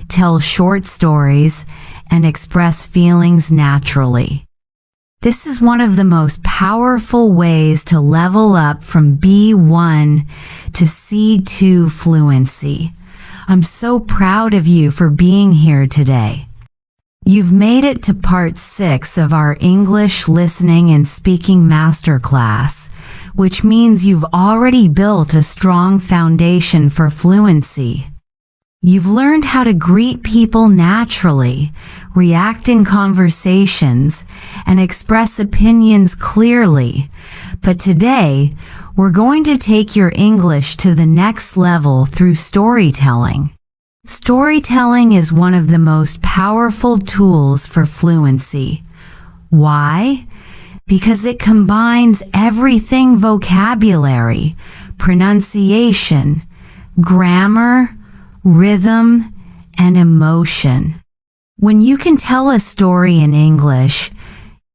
tell short stories, and express feelings naturally. This is one of the most powerful ways to level up from B1 to C2 fluency. I'm so proud of you for being here today. You've made it to part 6 of our English Listening and Speaking Masterclass, which means you've already built a strong foundation for fluency. You've learned how to greet people naturally, react in conversations, and express opinions clearly. But today, we're going to take your English to the next level through storytelling. Storytelling is one of the most powerful tools for fluency. Why? Because it combines everything: vocabulary, pronunciation, grammar, rhythm, and emotion. When you can tell a story in English,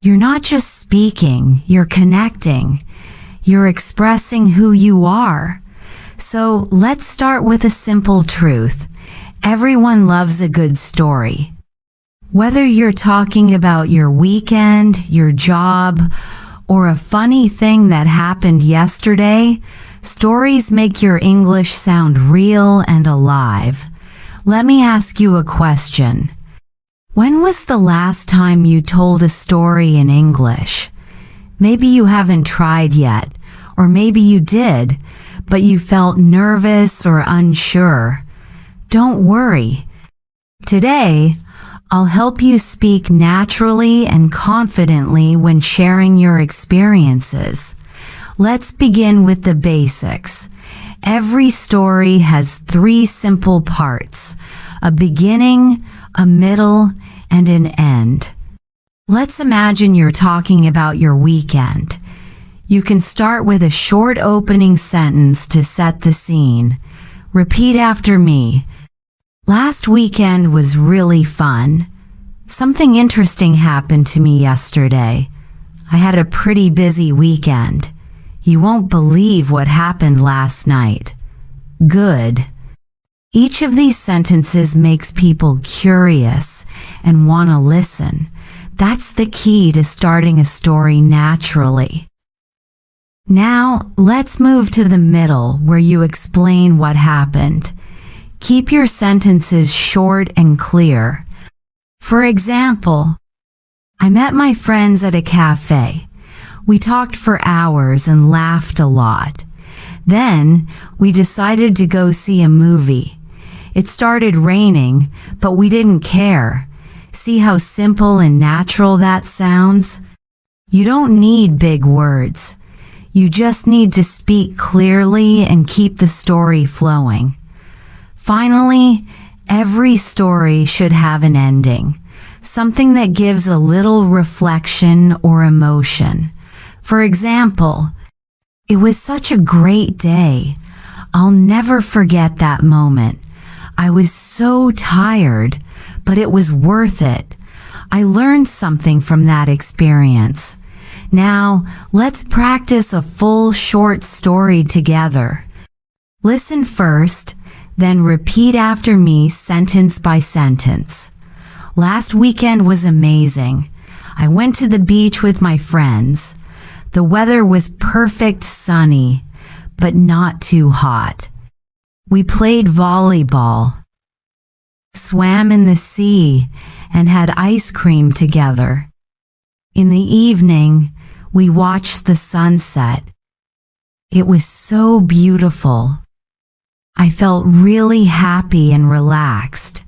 you're not just speaking, you're connecting. You're expressing who you are. So let's start with a simple truth. Everyone loves a good story. Whether you're talking about your weekend, your job, or a funny thing that happened yesterday, stories make your English sound real and alive. Let me ask you a question. When was the last time you told a story in English? Maybe you haven't tried yet, or maybe you did, but you felt nervous or unsure. Don't worry. Today, I'll help you speak naturally and confidently when sharing your experiences. Let's begin with the basics. Every story has 3 simple parts: a beginning, a middle, and an end. Let's imagine you're talking about your weekend. You can start with a short opening sentence to set the scene. Repeat after me. Last weekend was really fun. Something interesting happened to me yesterday. I had a pretty busy weekend. You won't believe what happened last night. Good. Each of these sentences makes people curious and want to listen. That's the key to starting a story naturally. Now, let's move to the middle where you explain what happened. Keep your sentences short and clear. For example, I met my friends at a cafe. We talked for hours and laughed a lot. Then, we decided to go see a movie. It started raining, but we didn't care. See how simple and natural that sounds? You don't need big words. You just need to speak clearly and keep the story flowing. Finally, every story should have an ending, something that gives a little reflection or emotion. For example, "It was such a great day. I'll never forget that moment. I was so tired, but it was worth it. I learned something from that experience." Now, let's practice a full short story together. Listen first, then repeat after me sentence by sentence. Last weekend was amazing. I went to the beach with my friends. The weather was perfect sunny, but not too hot. We played volleyball, swam in the sea, and had ice cream together. In the evening, we watched the sunset. It was so beautiful. I felt really happy and relaxed.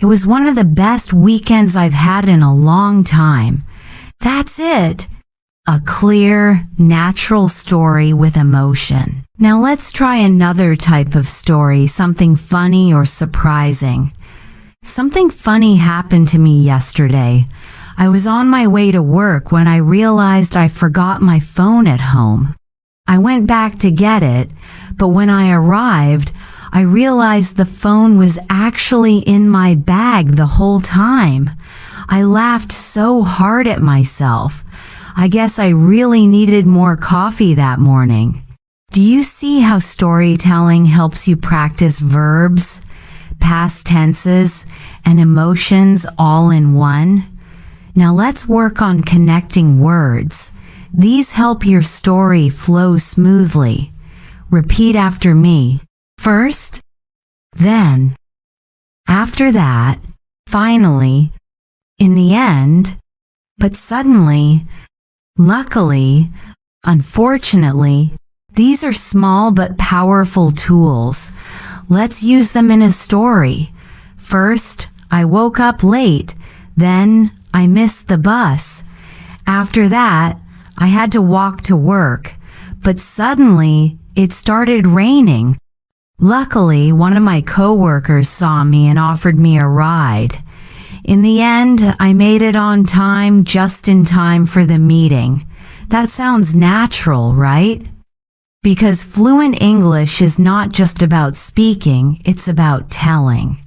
It was one of the best weekends I've had in a long time. That's it. A clear, natural story with emotion. Now let's try another type of story, something funny or surprising. Something funny happened to me yesterday. I was on my way to work when I realized I forgot my phone at home. I went back to get it, but when I arrived, I realized the phone was actually in my bag the whole time. I laughed so hard at myself. I guess I really needed more coffee that morning. Do you see how storytelling helps you practice verbs, past tenses, and emotions all in one? Now let's work on connecting words. These help your story flow smoothly. Repeat after me. First, then, after that, finally, in the end, but suddenly, luckily, unfortunately. These are small but powerful tools. Let's use them in a story. First, I woke up late. Then, I missed the bus. After that, I had to walk to work. But suddenly, it started raining. Luckily, one of my coworkers saw me and offered me a ride. In the end, I made it on time, just in time for the meeting. That sounds natural, right? Because fluent English is not just about speaking, it's about telling.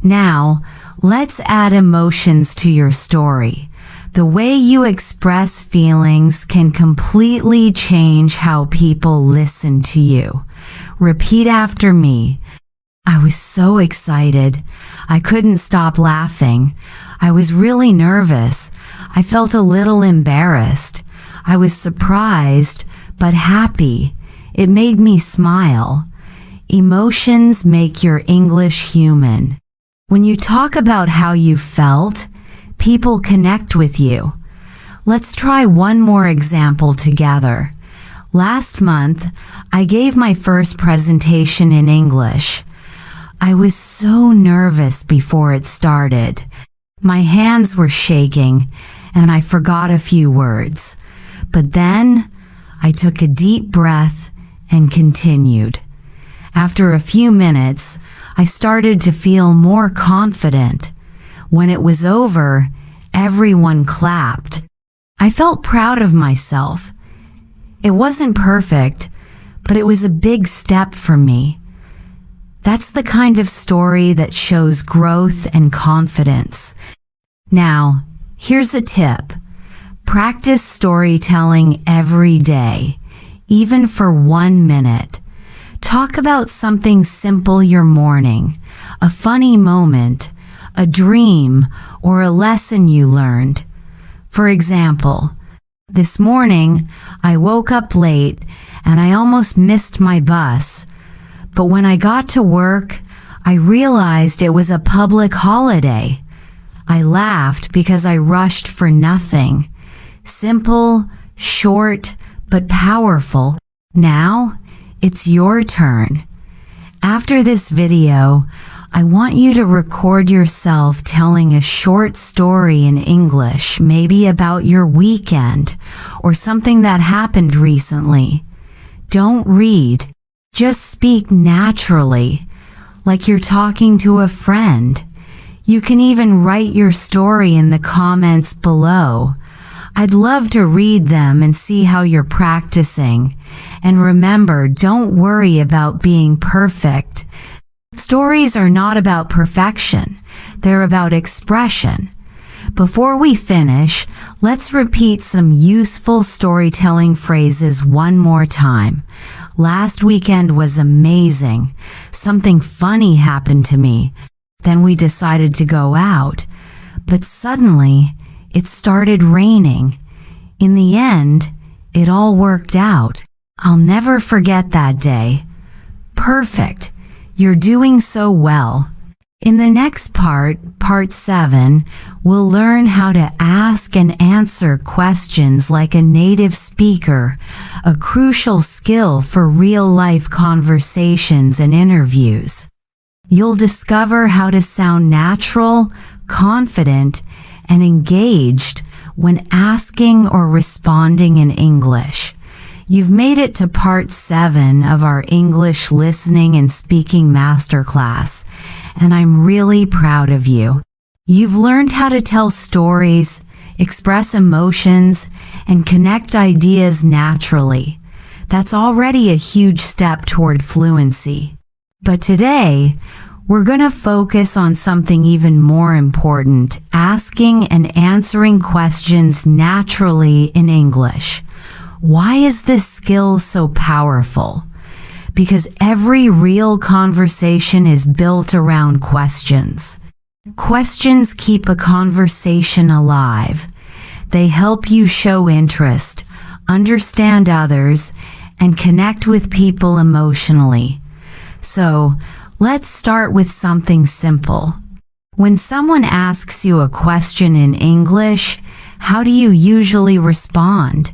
Now, let's add emotions to your story. The way you express feelings can completely change how people listen to you. Repeat after me. I was so excited. I couldn't stop laughing. I was really nervous. I felt a little embarrassed. I was surprised, but happy. It made me smile. Emotions make your English human. When you talk about how you felt, people connect with you. Let's try one more example together. Last month, I gave my first presentation in English. I was so nervous before it started. My hands were shaking, and I forgot a few words. But then, I took a deep breath and continued. After a few minutes, I started to feel more confident. When it was over, everyone clapped. I felt proud of myself. It wasn't perfect, but it was a big step for me. That's the kind of story that shows growth and confidence. Now, here's a tip. Practice storytelling every day, even for 1 minute. Talk about something simple your morning, a funny moment, a dream, or a lesson you learned. For example, This morning, I woke up late and I almost missed my bus. But when I got to work, I realized it was a public holiday. I laughed because I rushed for nothing. Simple, short, but powerful. Now, it's your turn. After this video, I want you to record yourself telling a short story in English, maybe about your weekend or something that happened recently. Don't read. Just speak naturally, like you're talking to a friend. You can even write your story in the comments below. I'd love to read them and see how you're practicing. And remember, don't worry about being perfect. Stories are not about perfection. They're about expression. Before we finish, let's repeat some useful storytelling phrases one more time. Last weekend was amazing. Something funny happened to me. Then we decided to go out. But suddenly, it started raining. In the end, it all worked out. I'll never forget that day. Perfect. You're doing so well. In the next part 7, we'll learn how to ask and answer questions like a native speaker, a crucial skill for real-life conversations and interviews. You'll discover how to sound natural, confident, and engaged when asking or responding in English. You've made it to part 7 of our English Listening and Speaking Masterclass, and I'm really proud of you. You've learned how to tell stories, express emotions, and connect ideas naturally. That's already a huge step toward fluency. But today, we're going to focus on something even more important, asking and answering questions naturally in English. Why is this skill so powerful? Because every real conversation is built around questions. Questions keep a conversation alive. They help you show interest, understand others, and connect with people emotionally. So, let's start with something simple. When someone asks you a question in English, how do you usually respond?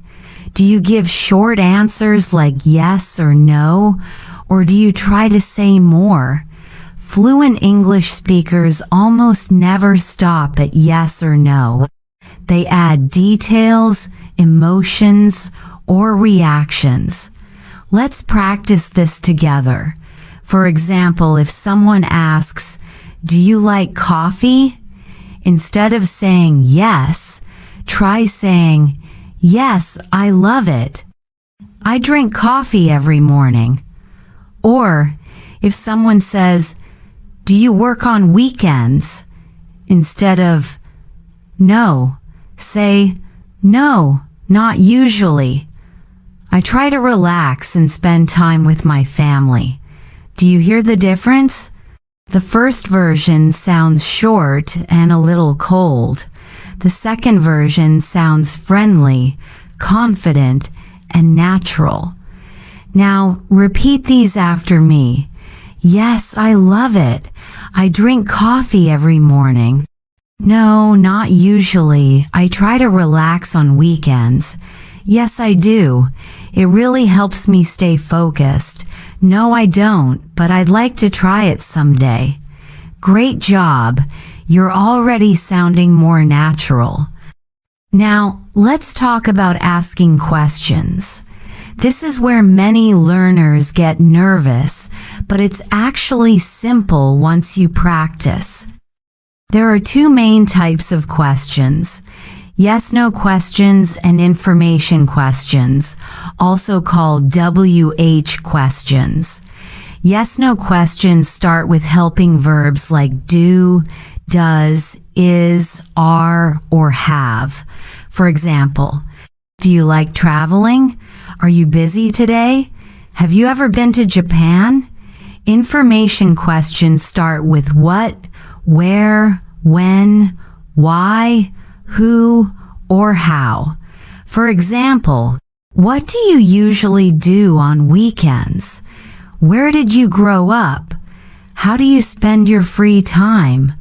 Do you give short answers like yes or no, or do you try to say more? Fluent English speakers almost never stop at yes or no. They add details, emotions, or reactions. Let's practice this together. For example, if someone asks, "Do you like coffee?" Instead of saying yes, try saying, "Yes, I love it. I drink coffee every morning." Or if someone says, "Do you work on weekends?" Instead of no, say, "No, not usually. I try to relax and spend time with my family." Do you hear the difference? The first version sounds short and a little cold. The second version sounds friendly, confident, and natural. Now, repeat these after me. Yes, I love it. I drink coffee every morning. No, not usually. I try to relax on weekends. Yes, I do. It really helps me stay focused. No, I don't, but I'd like to try it someday. Great job. You're already sounding more natural. Now, let's talk about asking questions. This is where many learners get nervous, but it's actually simple once you practice. There are two main types of questions: yes/no questions and information questions, also called WH questions. Yes/no questions start with helping verbs like do, does, is, are, or have. For example, do you like traveling? Are you busy today? Have you ever been to Japan? Information questions start with what, where, when, why, who, or how. For example, what do you usually do on weekends? Where did you grow up? How do you spend your free time?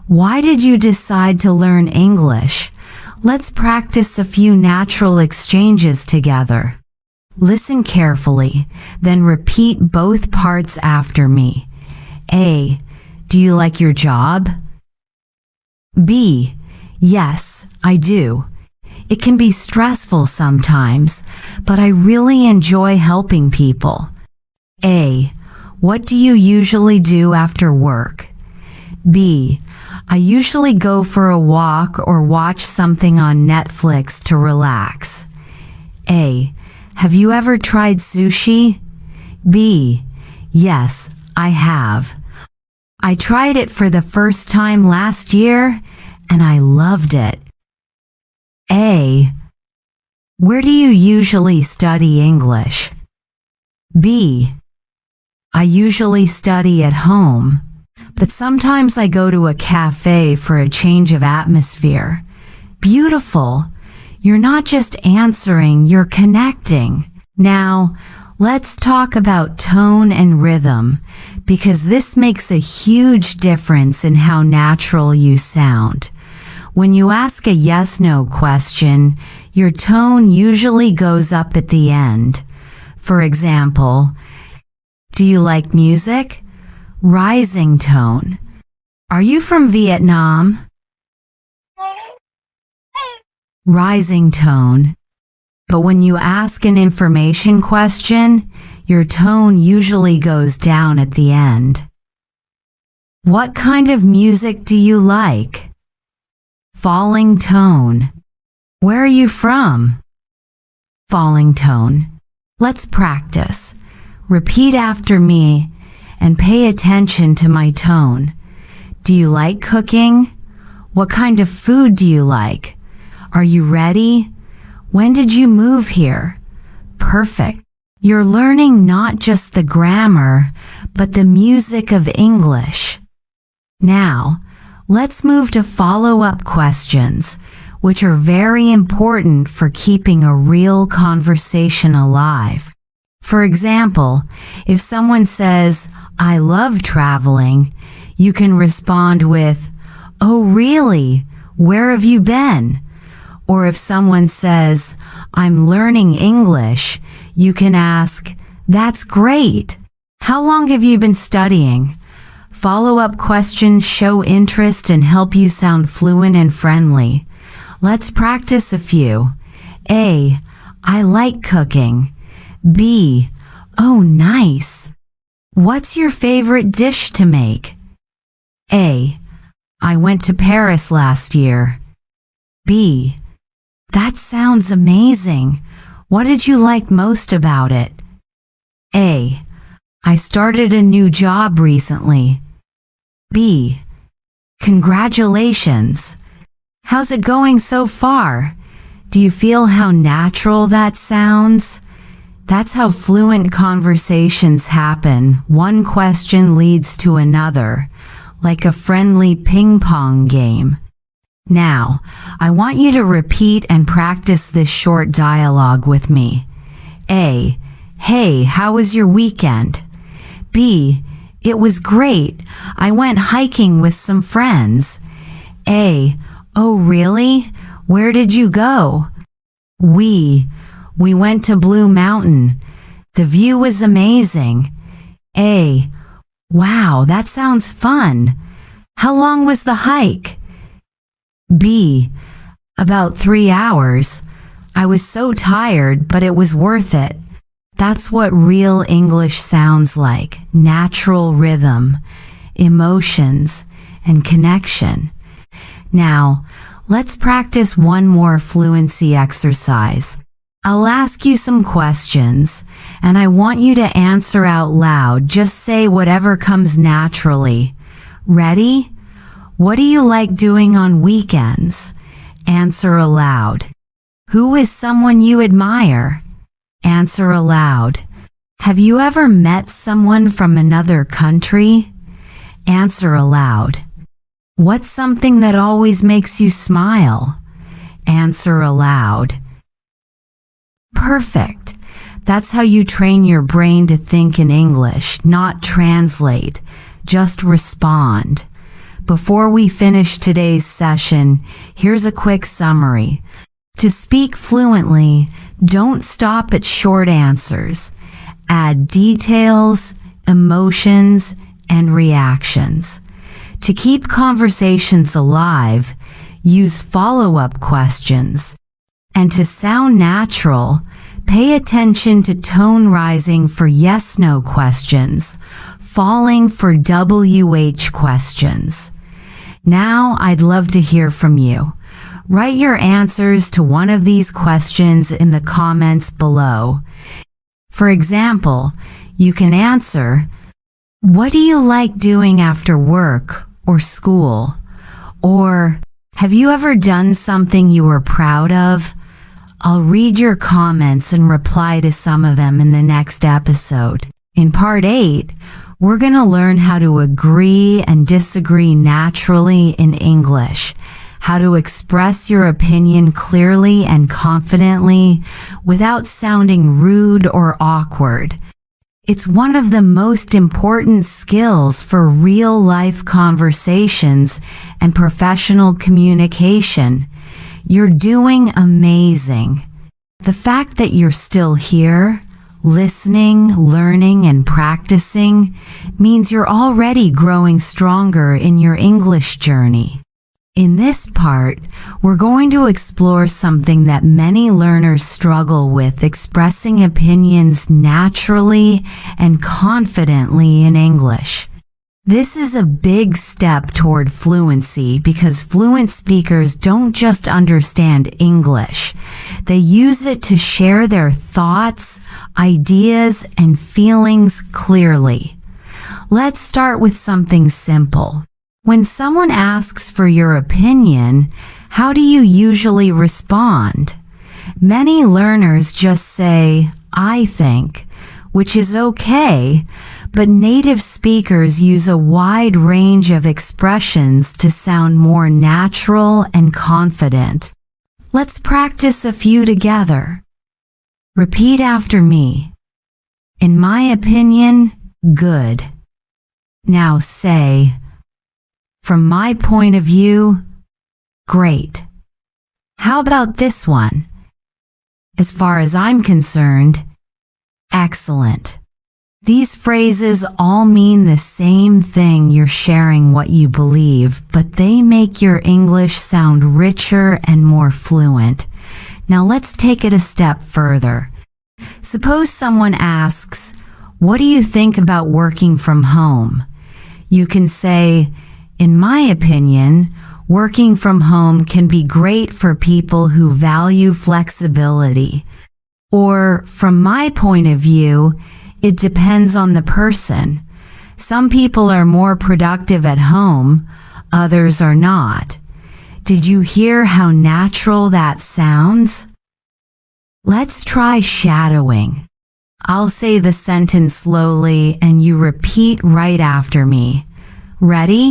Why did you decide to learn English? Let's practice a few natural exchanges together. Listen carefully, then repeat both parts after me. A. Do you like your job? B. Yes, I do. It can be stressful sometimes, but I really enjoy helping people. A. What do you usually do after work? B. I usually go for a walk or watch something on Netflix to relax. A. Have you ever tried sushi? B. Yes, I have. I tried it for the first time last year, and I loved it. A. Where do you usually study English? B. I usually study at home, but sometimes I go to a cafe for a change of atmosphere. Beautiful. You're not just answering, you're connecting. Now, let's talk about tone and rhythm, because this makes a huge difference in how natural you sound. When you ask a yes/no question, your tone usually goes up at the end. For example, do you like music? Rising tone. Are you from Vietnam? Rising tone. But when you ask an information question, your tone usually goes down at the end. What kind of music do you like? Falling tone. Where are you from? Falling tone. Let's practice. Repeat after me and pay attention to my tone. Do you like cooking? What kind of food do you like? Are you ready? When did you move here? Perfect. You're learning not just the grammar, but the music of English. Now, let's move to follow-up questions, which are very important for keeping a real conversation alive. For example, if someone says, I love traveling, you can respond with, oh really? Where have you been? Or if someone says, I'm learning English, you can ask, that's great. How long have you been studying? Follow-up questions show interest and help you sound fluent and friendly. Let's practice a few. A. I like cooking. B. Oh, nice. What's your favorite dish to make? A. I went to Paris last year. B. That sounds amazing. What did you like most about it? A. I started a new job recently. B. Congratulations. How's it going so far? Do you feel how natural that sounds? That's how fluent conversations happen. One question leads to another, like a friendly ping-pong game. Now, I want you to repeat and practice this short dialogue with me. A. Hey, how was your weekend? B. It was great. I went hiking with some friends. A. Oh, really? Where did you go? We went to Blue Mountain. The view was amazing. A. Wow, that sounds fun. How long was the hike? B. About 3 hours. I was so tired, but it was worth it. That's what real English sounds like. Natural rhythm, emotions, and connection. Now, let's practice one more fluency exercise. I'll ask you some questions, and I want you to answer out loud. Just say whatever comes naturally. Ready? What do you like doing on weekends? Answer aloud. Who is someone you admire? Answer aloud. Have you ever met someone from another country? Answer aloud. What's something that always makes you smile? Answer aloud. perfect. That's how you train your brain to think in English, not translate. Just respond. Before we finish today's session, here's a quick summary. To speak fluently, don't stop at short answers. Add details, emotions, and reactions. To keep conversations alive, use follow-up questions. And to sound natural, pay attention to tone rising for yes-no questions, falling for WH questions. Now I'd love to hear from you. Write your answers to one of these questions in the comments below. For example, you can answer, "What do you like doing after work or school?" Or, "Have you ever done something you were proud of?" I'll read your comments and reply to some of them in the next episode. In Part 8, we're going to learn how to agree and disagree naturally in English, how to express your opinion clearly and confidently without sounding rude or awkward. It's one of the most important skills for real-life conversations and professional communication. You're doing amazing. The fact that you're still here, listening, learning, and practicing means you're already growing stronger in your English journey. In this part, we're going to explore something that many learners struggle with: expressing opinions naturally and confidently in English. This is a big step toward fluency because fluent speakers don't just understand English. They use it to share their thoughts, ideas, and feelings clearly. Let's start with something simple. When someone asks for your opinion, how do you usually respond? Many learners just say, "I think," which is okay, but native speakers use a wide range of expressions to sound more natural and confident. Let's practice a few together. Repeat after me. In my opinion, good. Now say, from my point of view, great. How about this one? As far as I'm concerned, excellent. These phrases all mean the same thing. You're sharing what you believe, but they make your English sound richer and more fluent. Now let's take it a step further. Suppose someone asks, "What do you think about working from home?" You can say, "In my opinion, working from home can be great for people who value flexibility." Or, "From my point of view, it depends on the person. Some people are more productive at home, others are not." Did you hear how natural that sounds? Let's try shadowing. I'll say the sentence slowly and you repeat right after me. Ready?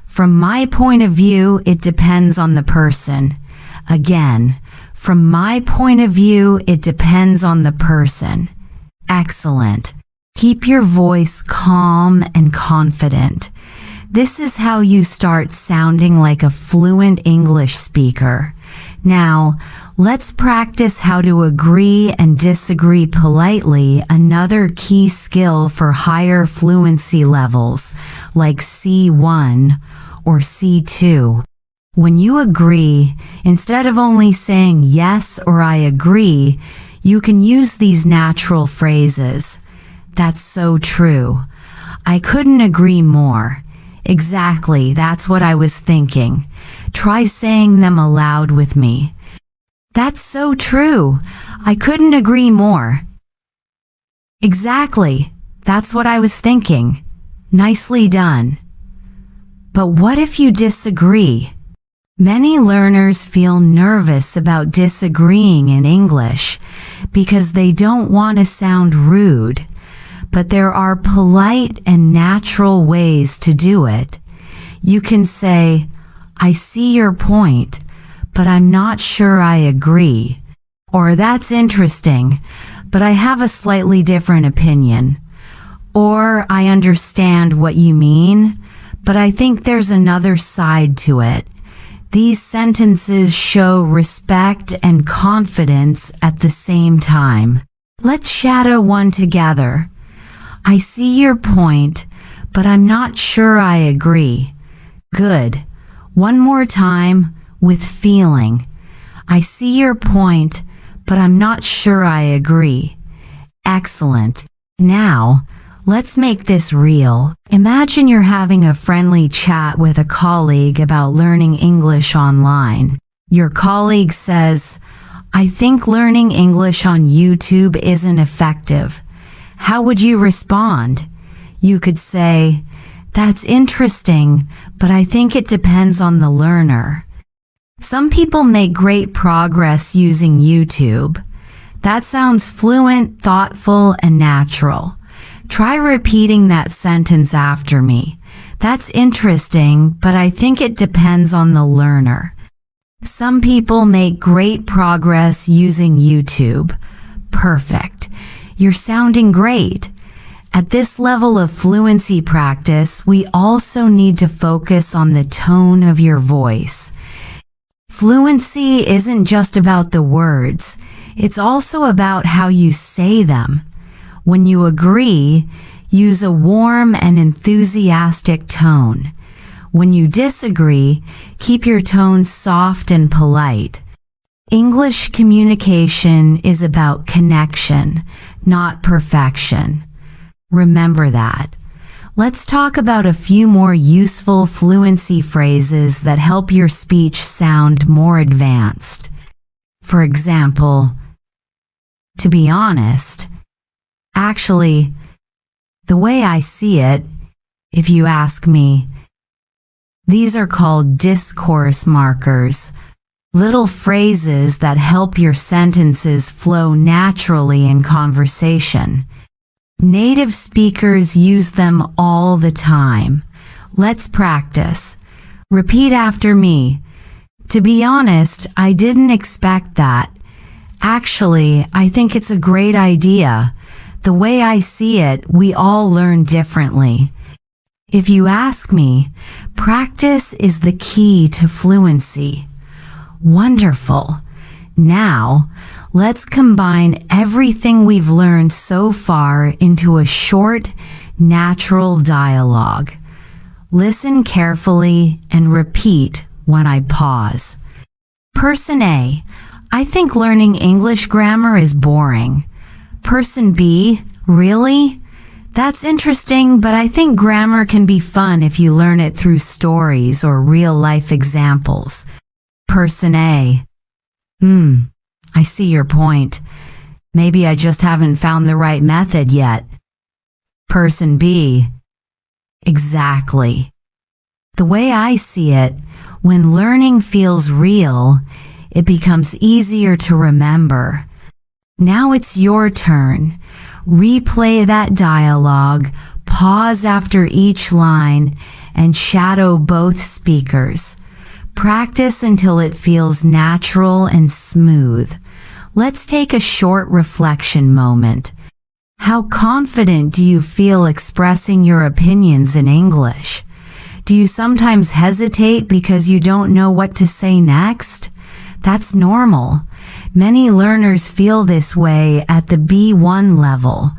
From my point of view, it depends on the person. Again, from my point of view, it depends on the person. Excellent. Keep your voice calm and confident. This is how you start sounding like a fluent English speaker. Now, let's practice how to agree and disagree politely, another key skill for higher fluency levels, like C1 or C2. When you agree, instead of only saying yes or I agree, you can use these natural phrases. That's so true. I couldn't agree more. Exactly, that's what I was thinking. Try saying them aloud with me. That's so true. I couldn't agree more. Exactly, that's what I was thinking. Nicely done. But what if you disagree? Many learners feel nervous about disagreeing in English because they don't want to sound rude, but there are polite and natural ways to do it. You can say, "I see your point, but I'm not sure I agree." Or that's interesting, but I have a slightly different opinion. Or I understand what you mean, but I think there's another side to it. These sentences show respect and confidence at the same time. Let's shadow one together. I see your point, but I'm not sure I agree. Good. One more time, with feeling. I see your point, but I'm not sure I agree. Excellent. Now, let's make this real. Imagine you're having a friendly chat with a colleague about learning English online. Your colleague says, "I think learning English on YouTube isn't effective." How would you respond? You could say, "That's interesting, but I think it depends on the learner." Some people make great progress using YouTube. That sounds fluent, thoughtful, and natural. Try repeating that sentence after me. That's interesting, but I think it depends on the learner. Some people make great progress using YouTube. Perfect. You're sounding great. At this level of fluency practice, we also need to focus on the tone of your voice. Fluency isn't just about the words, it's also about how you say them. When you agree, use a warm and enthusiastic tone. When you disagree, keep your tone soft and polite. English communication is about connection, not perfection. Remember that. Let's talk about a few more useful fluency phrases that help your speech sound more advanced. For example, to be honest, actually, the way I see it, if you ask me, these are called discourse markers, little phrases that help your sentences flow naturally in conversation. Native speakers use them all the time. Let's practice. Repeat after me. To be honest, I didn't expect that. Actually, I think it's a great idea. The way I see it, we all learn differently. If you ask me, practice is the key to fluency. Wonderful. Now, let's combine everything we've learned so far into a short, natural dialogue. Listen carefully and repeat when I pause. Person A, I think learning English grammar is boring. Person B, really? That's interesting, but I think grammar can be fun if you learn it through stories or real-life examples. Person A, I see your point. Maybe I just haven't found the right method yet. Person B, exactly. The way I see it, when learning feels real, it becomes easier to remember. Now it's your turn. Replay that dialogue, pause after each line, and shadow both speakers. Practice until it feels natural and smooth. Let's take a short reflection moment. How confident do you feel expressing your opinions in English? Do you sometimes hesitate because you don't know what to say next? That's normal. Many learners feel this way at the B1 level.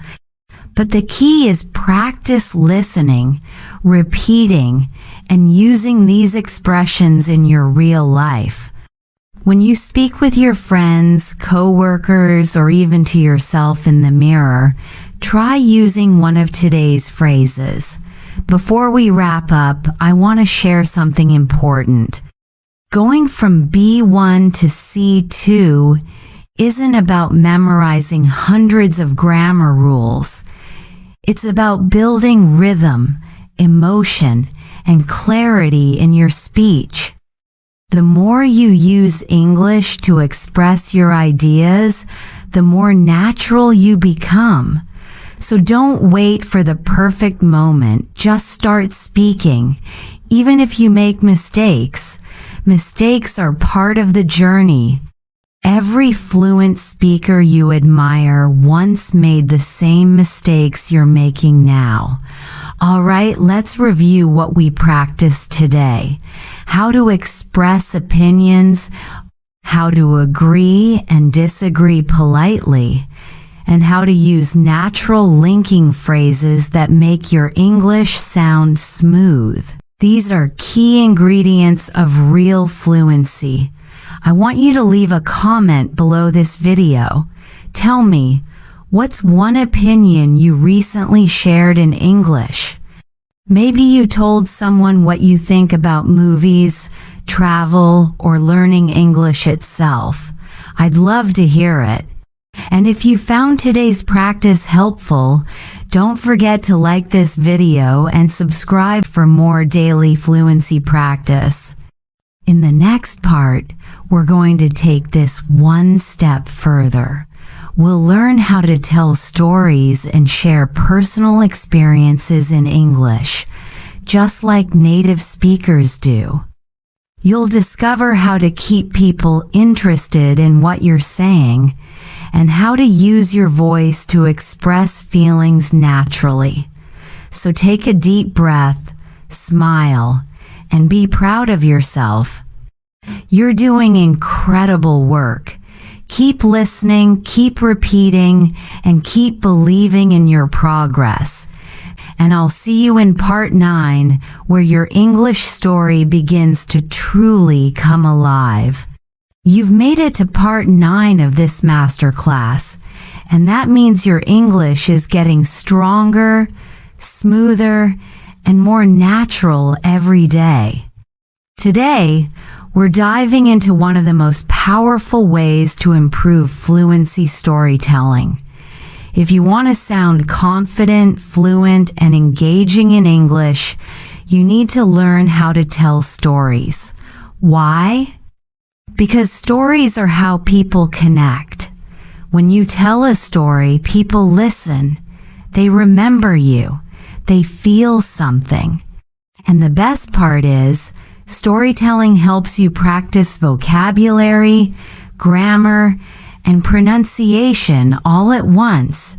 But the key is practice listening, repeating, and using these expressions in your real life. When you speak with your friends, coworkers, or even to yourself in the mirror, try using one of today's phrases. Before we wrap up, I want to share something important. Going from B1 to C2 isn't about memorizing hundreds of grammar rules. It's about building rhythm, emotion, and clarity in your speech. The more you use English to express your ideas, the more natural you become. So don't wait for the perfect moment. Just start speaking. Even if you make mistakes, mistakes are part of the journey. Every fluent speaker you admire once made the same mistakes you're making now. All right, let's review what we practiced today. How to express opinions, how to agree and disagree politely, and how to use natural linking phrases that make your English sound smooth. These are key ingredients of real fluency. I want you to leave a comment below this video. Tell me, what's one opinion you recently shared in English? Maybe you told someone what you think about movies, travel, or learning English itself. I'd love to hear it. And if you found today's practice helpful, don't forget to like this video and subscribe for more daily fluency practice. In the next part, we're going to take this one step further. We'll learn how to tell stories and share personal experiences in English, just like native speakers do. You'll discover how to keep people interested in what you're saying and how to use your voice to express feelings naturally. So take a deep breath, smile, and be proud of yourself. You're doing incredible work. Keep listening, keep repeating, and keep believing in your progress. And I'll see you in part 9, where your English story begins to truly come alive. You've made it to part 9 of this masterclass, and that means your English is getting stronger, smoother, and more natural every day. Today, we're diving into one of the most powerful ways to improve fluency storytelling. If you want to sound confident, fluent, and engaging in English, you need to learn how to tell stories. Why? Because stories are how people connect. When you tell a story, people listen. They remember you. They feel something. And the best part is, storytelling helps you practice vocabulary, grammar, and pronunciation all at once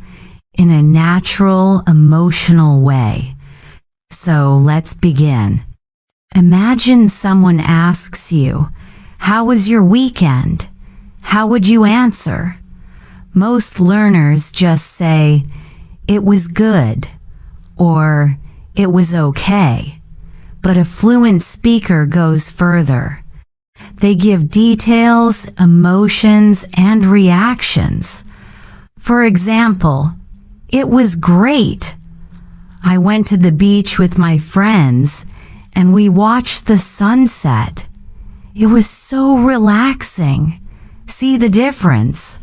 in a natural, emotional way. So let's begin. Imagine someone asks you, "How was your weekend?" How would you answer? Most learners just say, "It was good," or "It was okay." But a fluent speaker goes further. They give details, emotions, and reactions. For example, "It was great. I went to the beach with my friends and we watched the sunset. It was so relaxing." See the difference?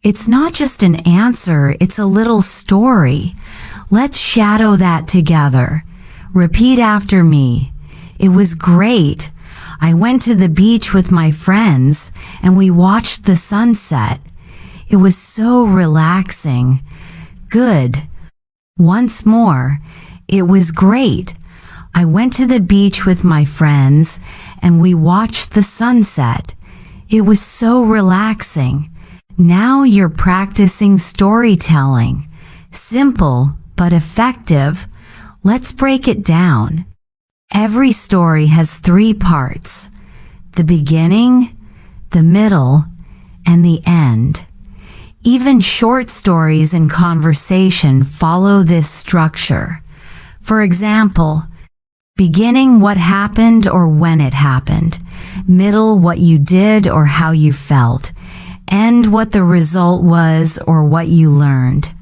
It's not just an answer, it's a little story. Let's shadow that together. Repeat after me. "It was great. I went to the beach with my friends and we watched the sunset. It was so relaxing." Good. Once more. "It was great. I went to the beach with my friends and we watched the sunset. It was so relaxing." Now you're practicing storytelling. Simple but effective. Let's break it down. Every story has 3 parts: the beginning, the middle, and the end. Even short stories and conversation follow this structure. For example, beginning, what happened or when it happened; middle, what you did or how you felt; end, what the result was or what you learned.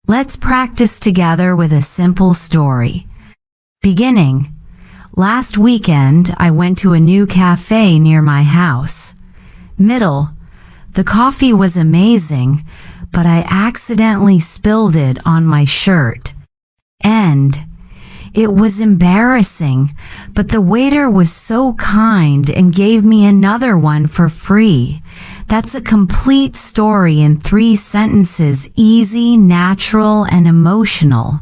Let's practice together with a simple story. Beginning. Last weekend, I went to a new cafe near my house. Middle. The coffee was amazing, but I accidentally spilled it on my shirt. End. It was embarrassing, but the waiter was so kind and gave me another one for free. That's a complete story in 3 sentences, easy, natural, and emotional.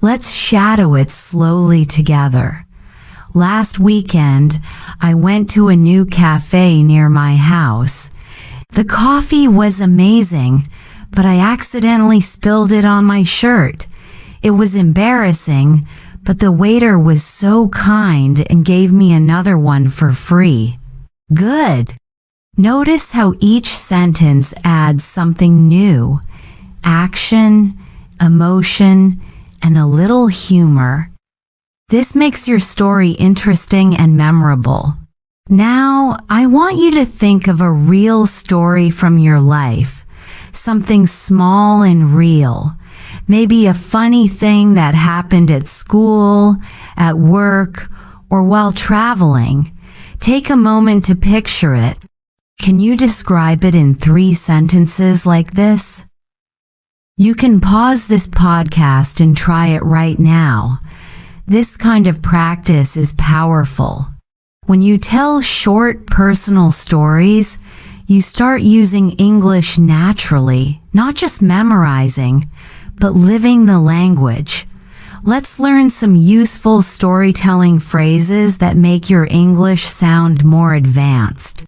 Let's shadow it slowly together. Last weekend, I went to a new cafe near my house. The coffee was amazing, but I accidentally spilled it on my shirt. It was embarrassing, but the waiter was so kind and gave me another one for free. Good. Notice how each sentence adds something new: action, emotion, and a little humor. This makes your story interesting and memorable. Now, I want you to think of a real story from your life, something small and real. Maybe a funny thing that happened at school, at work, or while traveling. Take a moment to picture it. Can you describe it in 3 sentences like this? You can pause this podcast and try it right now. This kind of practice is powerful. When you tell short personal stories, you start using English naturally, not just memorizing, but living the language. Let's learn some useful storytelling phrases that make your English sound more advanced.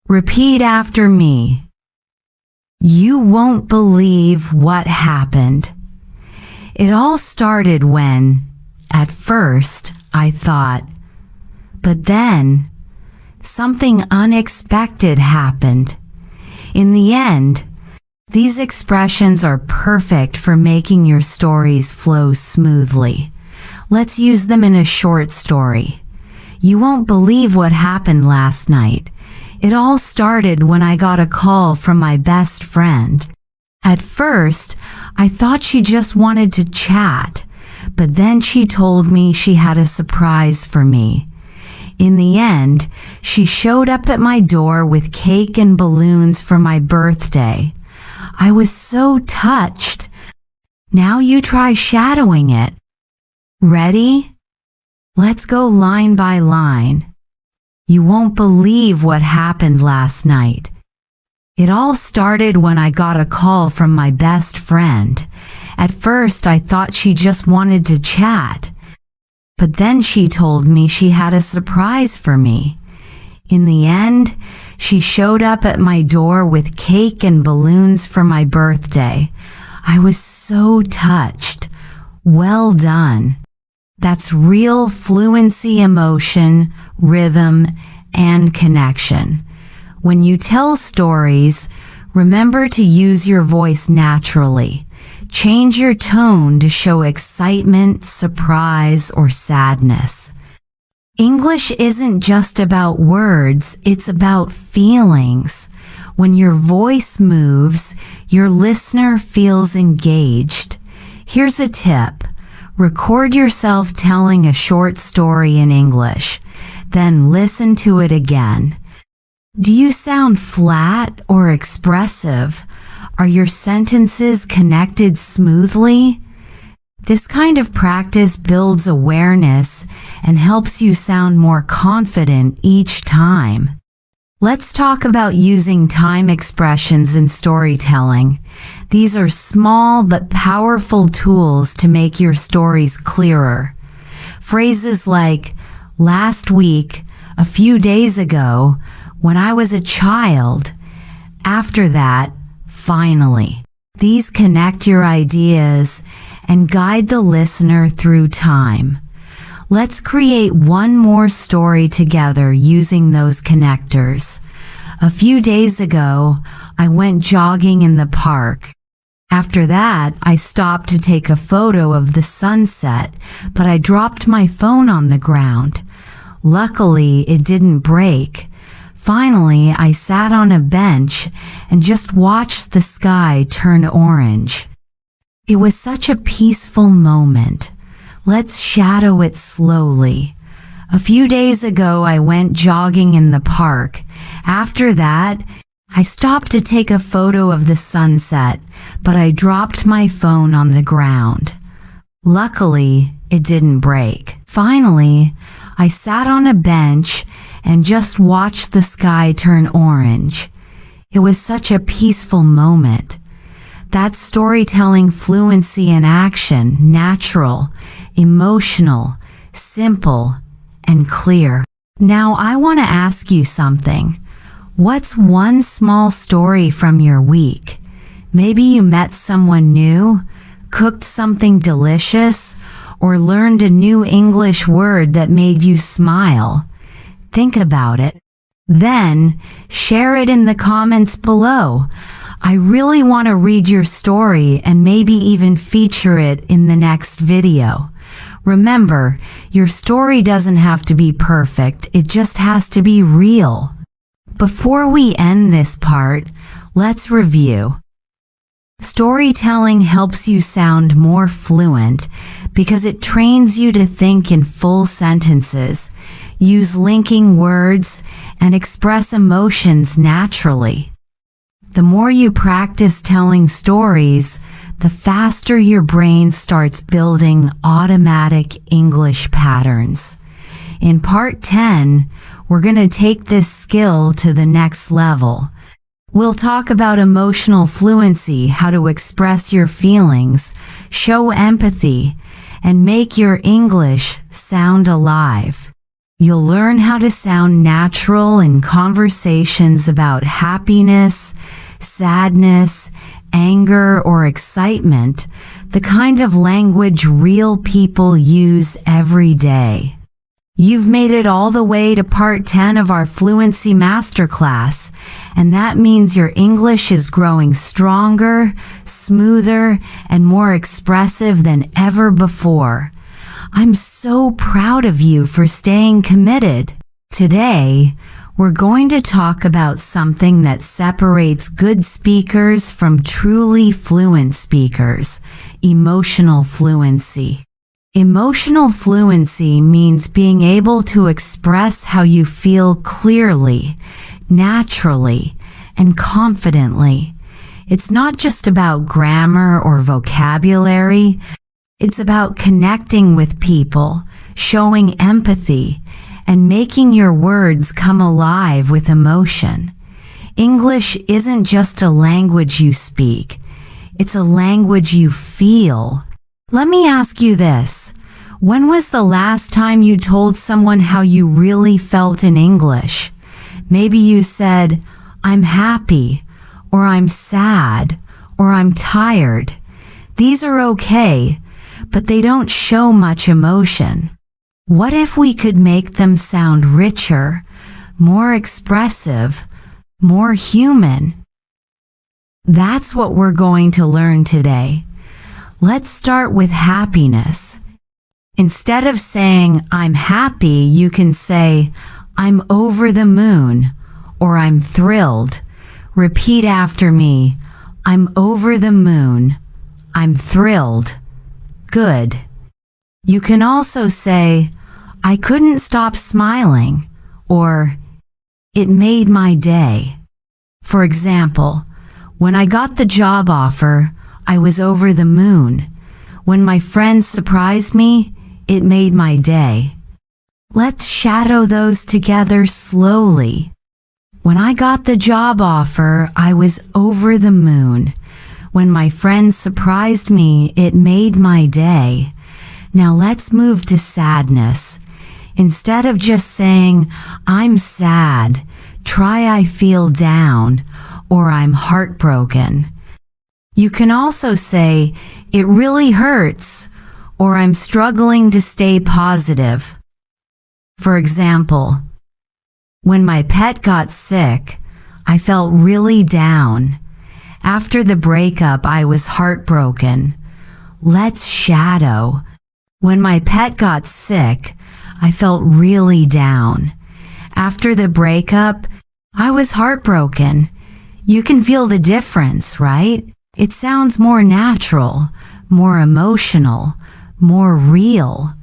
Repeat after me. You won't believe what happened. It all started when, at first, I thought, but then something unexpected happened. In the end, these expressions are perfect for making your stories flow smoothly. Let's use them in a short story. You won't believe what happened last night. It all started when I got a call from my best friend. At first, I thought she just wanted to chat, but then she told me she had a surprise for me. In the end, she showed up at my door with cake and balloons for my birthday. I was so touched. Now you try shadowing it. Ready? Let's go line by line. You won't believe what happened last night. It all started when I got a call from my best friend. At first, I thought she just wanted to chat, but then she told me she had a surprise for me. In the end, she showed up at my door with cake and balloons for my birthday. I was so touched. Well done. That's real fluency, emotion, rhythm, and connection. When you tell stories, remember to use your voice naturally. Change your tone to show excitement, surprise, or sadness. English isn't just about words, it's about feelings. When your voice moves, your listener feels engaged. Here's a tip. Record yourself telling a short story in English, then listen to it again. Do you sound flat or expressive? Are your sentences connected smoothly? This kind of practice builds awareness and helps you sound more confident each time. Let's talk about using time expressions in storytelling. These are small but powerful tools to make your stories clearer. Phrases like, last week, a few days ago, when I was a child, after that, finally. These connect your ideas and guide the listener through time. Let's create one more story together using those connectors. A few days ago, I went jogging in the park. After that, I stopped to take a photo of the sunset, but I dropped my phone on the ground. Luckily, it didn't break. Finally, I sat on a bench and just watched the sky turn orange. It was such a peaceful moment. Let's shadow it slowly. A few days ago, I went jogging in the park. After that, I stopped to take a photo of the sunset, but I dropped my phone on the ground. Luckily, it didn't break. Finally, I sat on a bench and just watched the sky turn orange. It was such a peaceful moment. That's storytelling fluency in action, natural, emotional, simple, and clear. Now I want to ask you something. What's one small story from your week? Maybe you met someone new, cooked something delicious, or learned a new English word that made you smile. Think about it. Then, share it in the comments below. I really want to read your story and maybe even feature it in the next video. Remember, your story doesn't have to be perfect, it just has to be real. Before we end this part, let's review. Storytelling helps you sound more fluent because it trains you to think in full sentences, use linking words, and express emotions naturally. The more you practice telling stories, the faster your brain starts building automatic English patterns. In part 10, we're going to take this skill to the next level. We'll talk about emotional fluency, how to express your feelings, show empathy, and make your English sound alive. You'll learn how to sound natural in conversations about happiness, sadness, anger, or excitement, the kind of language real people use every day. You've made it all the way to part 10 of our Fluency Masterclass, and that means your English is growing stronger, smoother, and more expressive than ever before. I'm so proud of you for staying committed. Today, we're going to talk about something that separates good speakers from truly fluent speakers: emotional fluency. Emotional fluency means being able to express how you feel clearly, naturally, and confidently. It's not just about grammar or vocabulary. It's about connecting with people, showing empathy, and making your words come alive with emotion. English isn't just a language you speak. It's a language you feel. Let me ask you this. When was the last time you told someone how you really felt in English? Maybe you said, "I'm happy," or "I'm sad," or "I'm tired." These are okay, but they don't show much emotion. What if we could make them sound richer, more expressive, more human? That's what we're going to learn today. Let's start with happiness. Instead of saying, "I'm happy," you can say, "I'm over the moon," or "I'm thrilled." Repeat after me. I'm over the moon. I'm thrilled. Good. You can also say, "I couldn't stop smiling," or "It made my day." For example, when I got the job offer, I was over the moon. When my friends surprised me, it made my day. Let's shadow those together slowly. When I got the job offer, I was over the moon. When my friends surprised me, it made my day. Now let's move to sadness. Instead of just saying, "I'm sad," try "I feel down," or "I'm heartbroken." You can also say, "It really hurts," or "I'm struggling to stay positive." For example, when my pet got sick, I felt really down. After the breakup, I was heartbroken. Let's shadow. When my pet got sick, I felt really down. After the breakup, I was heartbroken. You can feel the difference, right? It sounds more natural, more emotional, more real.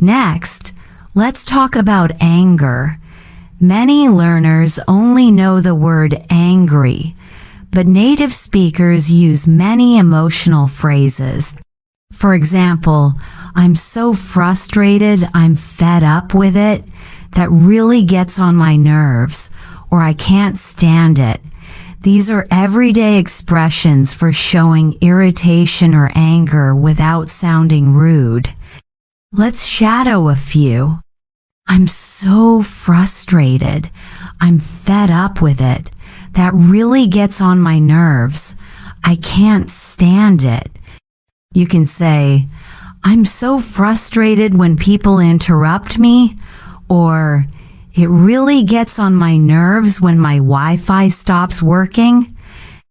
Next, let's talk about anger. Many learners only know the word angry, but native speakers use many emotional phrases. For example, "I'm so frustrated, I'm fed up with it," that really gets on my nerves, or "I can't stand it." These are everyday expressions for showing irritation or anger without sounding rude. Let's shadow a few. I'm so frustrated. I'm fed up with it. That really gets on my nerves. I can't stand it. You can say, I'm so frustrated when people interrupt me, or it really gets on my nerves when my Wi-Fi stops working.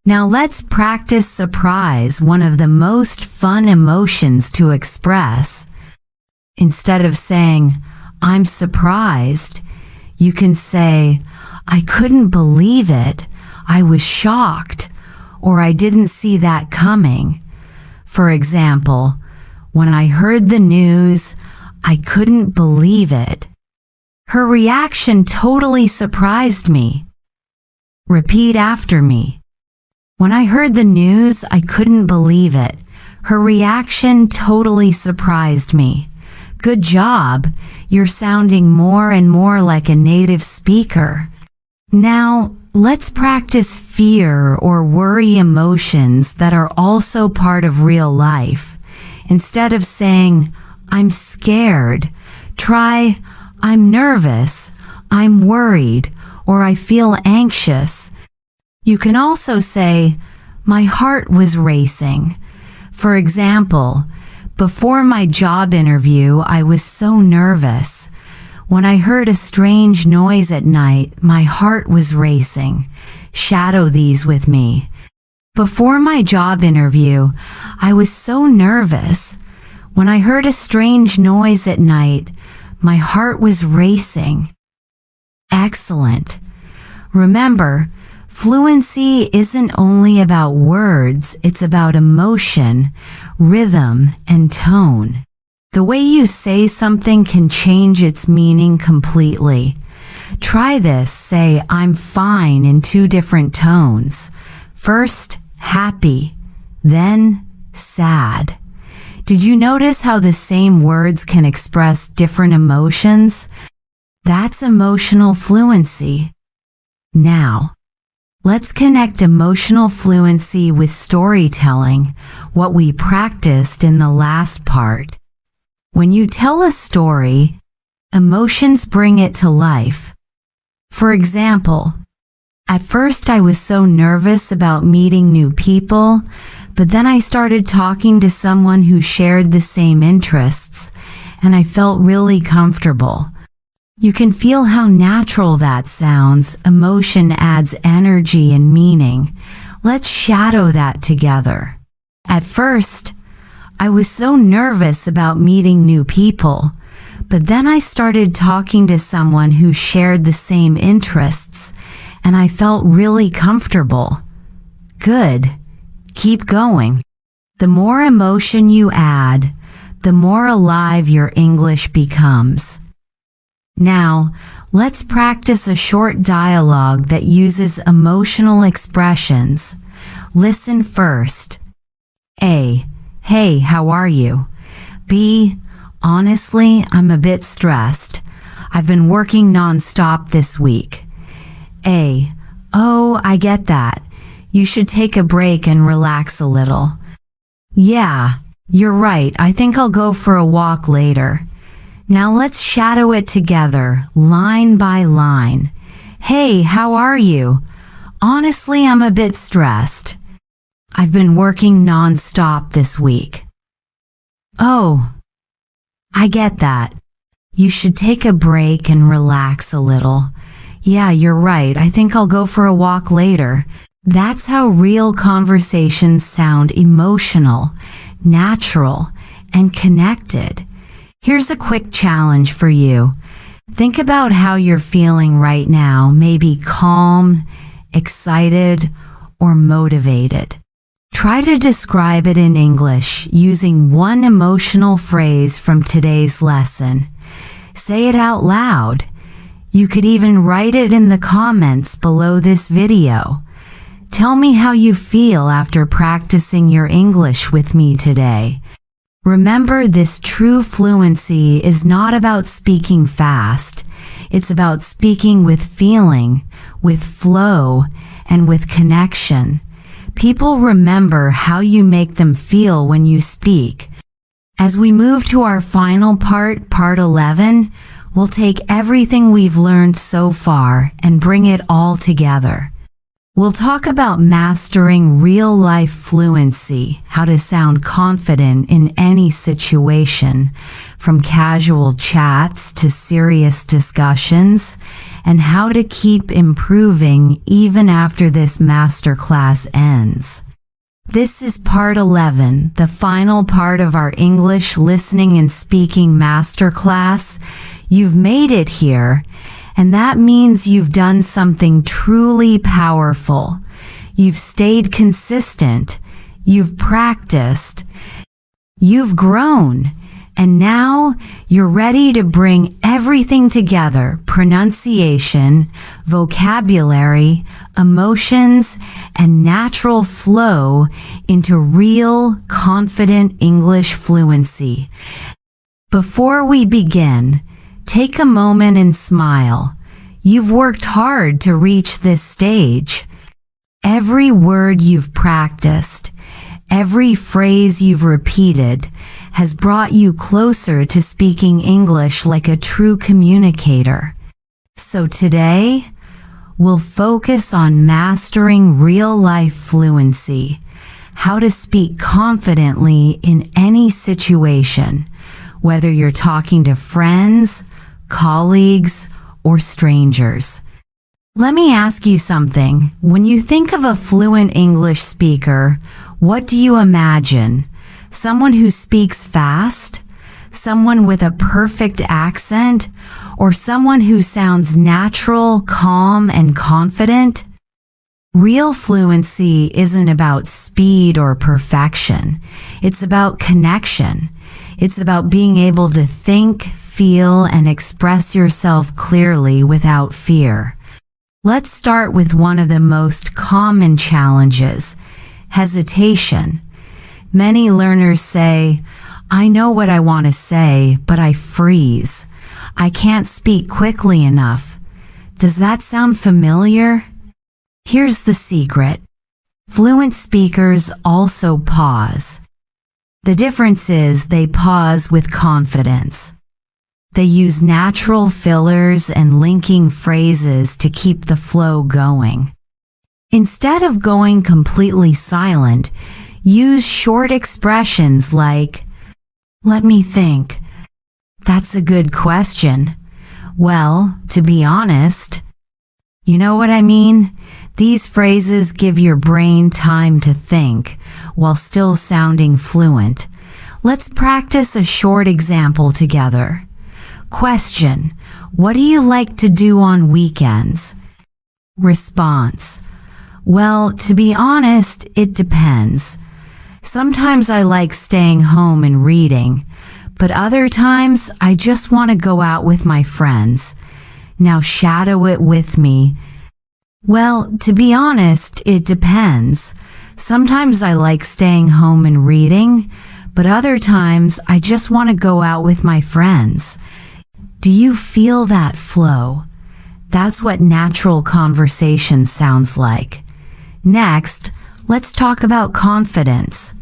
Now let's practice surprise, one of the most fun emotions to express. Instead of saying, I'm surprised, you can say, I couldn't believe it. I was shocked, or I didn't see that coming. For example, when I heard the news, I couldn't believe it. Her reaction totally surprised me. Repeat after me. When I heard the news, I couldn't believe it. Her reaction totally surprised me. Good job. You're sounding more and more like a native speaker. Now, let's practice fear or worry emotions that are also part of real life. Instead of saying, I'm scared, try, I'm nervous, I'm worried, or I feel anxious. You can also say, my heart was racing. For example, before my job interview, I was so nervous. When I heard a strange noise at night, my heart was racing. Shadow these with me. Before my job interview, I was so nervous. When I heard a strange noise at night, my heart was racing. Excellent. Remember, fluency isn't only about words, it's about emotion, rhythm, and tone. The way you say something can change its meaning completely. Try this, say, I'm fine in 2 different tones. First, happy, then sad. Did you notice how the same words can express different emotions? That's emotional fluency. Now, let's connect emotional fluency with storytelling, what we practiced in the last part. When you tell a story, emotions bring it to life. For example, at first I was so nervous about meeting new people, but then I started talking to someone who shared the same interests, and I felt really comfortable. You can feel how natural that sounds. Emotion adds energy and meaning. Let's shadow that together. At first, I was so nervous about meeting new people, but then I started talking to someone who shared the same interests, and I felt really comfortable. Good. Keep going. The more emotion you add, the more alive your English becomes. Now, let's practice a short dialogue that uses emotional expressions. Listen first. A. Hey, how are you? B. Honestly, I'm a bit stressed. I've been working non-stop this week. A. Oh, I get that. You should take a break and relax a little. Yeah, you're right. I think I'll go for a walk later. Now let's shadow it together, line by line. Hey, how are you? Honestly, I'm a bit stressed. I've been working non-stop this week. Oh, I get that. You should take a break and relax a little. Yeah, you're right. I think I'll go for a walk later. That's how real conversations sound: emotional, natural, and connected. Here's a quick challenge for you. Think about how you're feeling right now, maybe calm, excited, or motivated. Try to describe it in English using one emotional phrase from today's lesson. Say it out loud. You could even write it in the comments below this video. Tell me how you feel after practicing your English with me today. Remember, this true fluency is not about speaking fast. It's about speaking with feeling, with flow, and with connection. People remember how you make them feel when you speak. As we move to our final part, part 11, We'll take everything we've learned so far and bring it all together. We'll talk about mastering real-life fluency, how to sound confident in any situation, from casual chats to serious discussions, and how to keep improving even after this masterclass ends. This is part 11, the final part of our English Listening and Speaking Masterclass. You've made it here, and that means you've done something truly powerful. You've stayed consistent, you've practiced, you've grown, and now you're ready to bring everything together: pronunciation, vocabulary, emotions, and natural flow into real, confident English fluency. Before we begin, take a moment and smile. You've worked hard to reach this stage. Every word you've practiced, every phrase you've repeated, has brought you closer to speaking English like a true communicator. So today, we'll focus on mastering real-life fluency, how to speak confidently in any situation, whether you're talking to friends, colleagues, or strangers. Let me ask you something. When you think of a fluent English speaker, what do you imagine? Someone who speaks fast? Someone with a perfect accent? Or someone who sounds natural, calm, and confident? Real fluency isn't about speed or perfection. It's about connection. It's about being able to think, feel, and express yourself clearly without fear. Let's start with one of the most common challenges: hesitation. Many learners say, "I know what I want to say, but I freeze. I can't speak quickly enough." Does that sound familiar? Here's the secret. Fluent speakers also pause. The difference is they pause with confidence. They use natural fillers and linking phrases to keep the flow going. Instead of going completely silent, use short expressions like, "Let me think. That's a good question. Well, to be honest." You know what I mean? These phrases give your brain time to think while still sounding fluent. Let's practice a short example together. Question: what do you like to do on weekends? Response: well, to be honest, it depends. Sometimes I like staying home and reading, but other times I just want to go out with my friends. Now shadow it with me. Well, to be honest, it depends. Sometimes I like staying home and reading, but other times I just want to go out with my friends. Do you feel that flow? That's what natural conversation sounds like. Next, let's talk about confidence.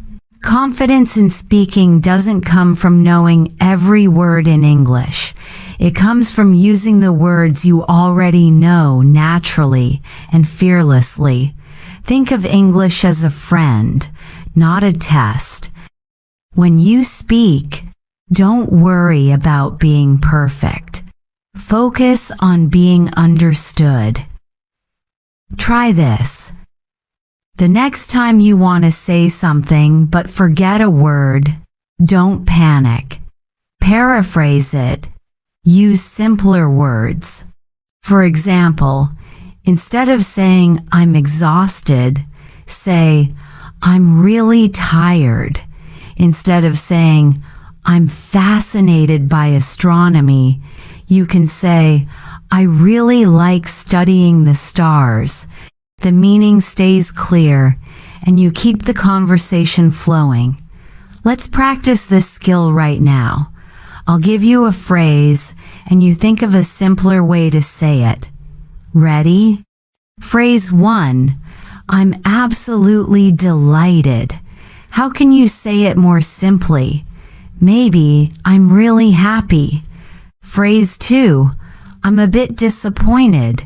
Confidence in speaking doesn't come from knowing every word in English. It comes from using the words you already know naturally and fearlessly. Think of English as a friend, not a test. When you speak, don't worry about being perfect. Focus on being understood. Try this. The next time you want to say something but forget a word, don't panic. Paraphrase it. Use simpler words. For example, instead of saying "I'm exhausted," say "I'm really tired." Instead of saying "I'm fascinated by astronomy," you can say "I really like studying the stars." The meaning stays clear, and you keep the conversation flowing. Let's practice this skill right now. I'll give you a phrase, and you think of a simpler way to say it. Ready? Phrase 1. I'm absolutely delighted. How can you say it more simply? Maybe I'm really happy. Phrase 2, I'm a bit disappointed.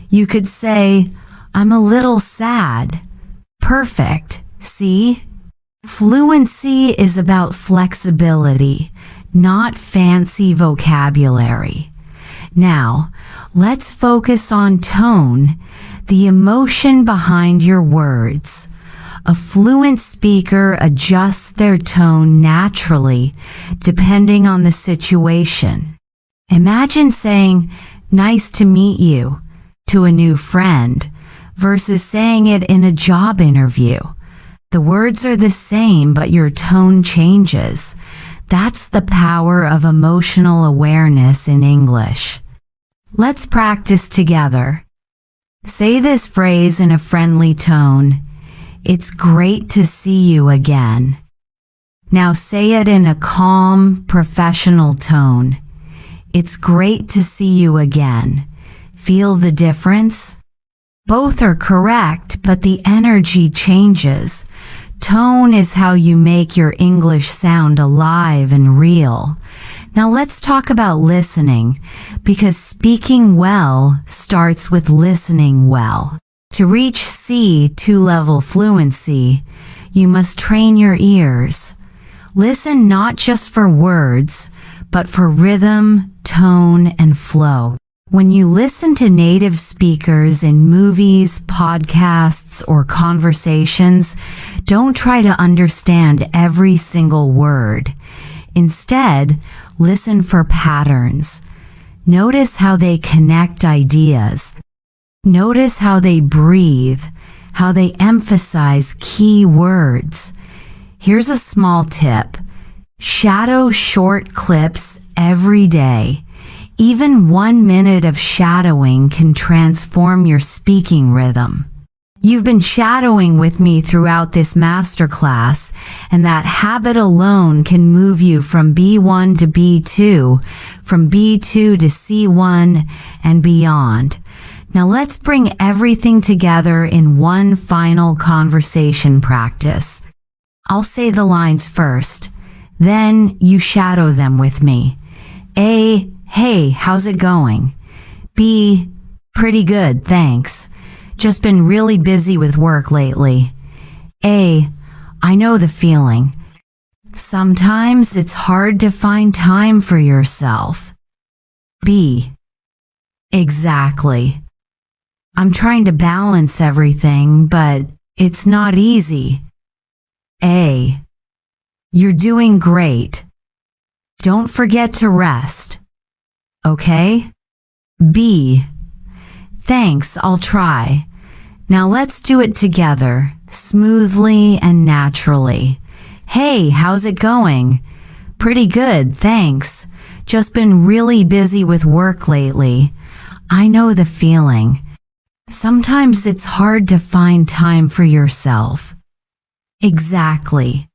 You could say, I'm a little sad. Perfect. See? Fluency is about flexibility, not fancy vocabulary. Now, let's focus on tone, the emotion behind your words. A fluent speaker adjusts their tone naturally, depending on the situation. Imagine saying, nice to meet you, to a new friend, versus saying it in a job interview. The words are the same, but your tone changes. That's the power of emotional awareness in English. Let's practice together. Say this phrase in a friendly tone. It's great to see you again. Now say it in a calm, professional tone. It's great to see you again. Feel the difference? Both are correct, but the energy changes. Tone is how you make your English sound alive and real. Now let's talk about listening, because speaking well starts with listening well. To reach C2 level fluency, you must train your ears. Listen not just for words, but for rhythm, tone, and flow. When you listen to native speakers in movies, podcasts, or conversations, don't try to understand every single word. Instead, listen for patterns. Notice how they connect ideas. Notice how they breathe, how they emphasize key words. Here's a small tip. Shadow short clips every day. Even 1 minute of shadowing can transform your speaking rhythm. You've been shadowing with me throughout this masterclass, and that habit alone can move you from B1 to B2, from B2 to C1, and beyond. Now let's bring everything together in one final conversation practice. I'll say the lines first, then you shadow them with me. A, hey, how's it going? B, pretty good, thanks. Just been really busy with work lately. A, I know the feeling. Sometimes it's hard to find time for yourself. B, exactly. I'm trying to balance everything, but it's not easy. A, you're doing great. Don't forget to rest. Okay? B, thanks, I'll try. Now let's do it together, smoothly and naturally. Hey, how's it going? Pretty good, thanks. Just been really busy with work lately. I know the feeling. Sometimes it's hard to find time for yourself. Exactly.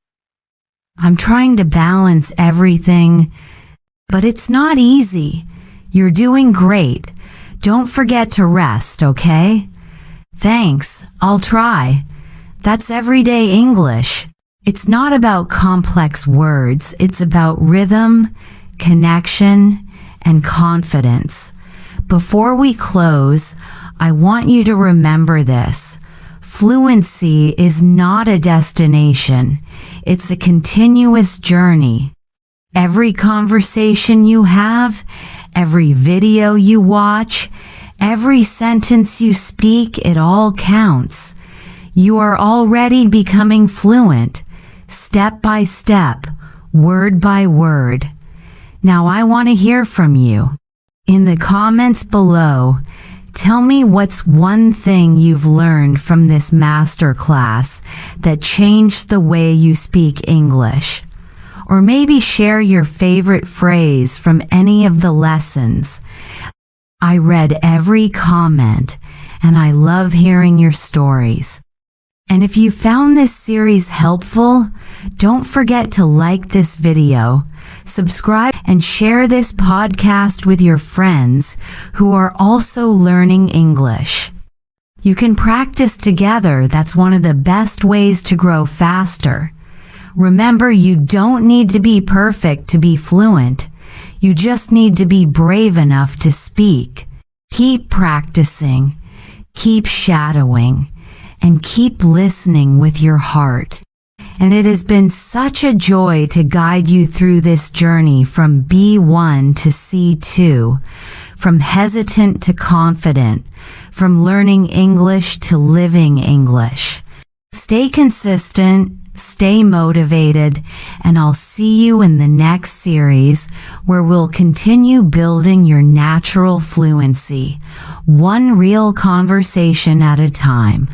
I'm trying to balance everything, but it's not easy. You're doing great. Don't forget to rest, okay? Thanks, I'll try. That's everyday English. It's not about complex words. It's about rhythm, connection, and confidence. Before we close, I want you to remember this. Fluency is not a destination. It's a continuous journey. Every conversation you have, every video you watch, every sentence you speak, it all counts. You are already becoming fluent, step by step, word by word. Now I want to hear from you. In the comments below, tell me what's one thing you've learned from this masterclass that changed the way you speak English. Or maybe share your favorite phrase from any of the lessons. I read every comment, and I love hearing your stories. And if you found this series helpful, don't forget to like this video, subscribe, and share this podcast with your friends who are also learning English. You can practice together. That's one of the best ways to grow faster. Remember, you don't need to be perfect to be fluent. You just need to be brave enough to speak. Keep practicing, keep shadowing, and keep listening with your heart. And it has been such a joy to guide you through this journey from B1 to C2, from hesitant to confident, from learning English to living English. Stay consistent, stay motivated, and I'll see you in the next series where we'll continue building your natural fluency, one real conversation at a time.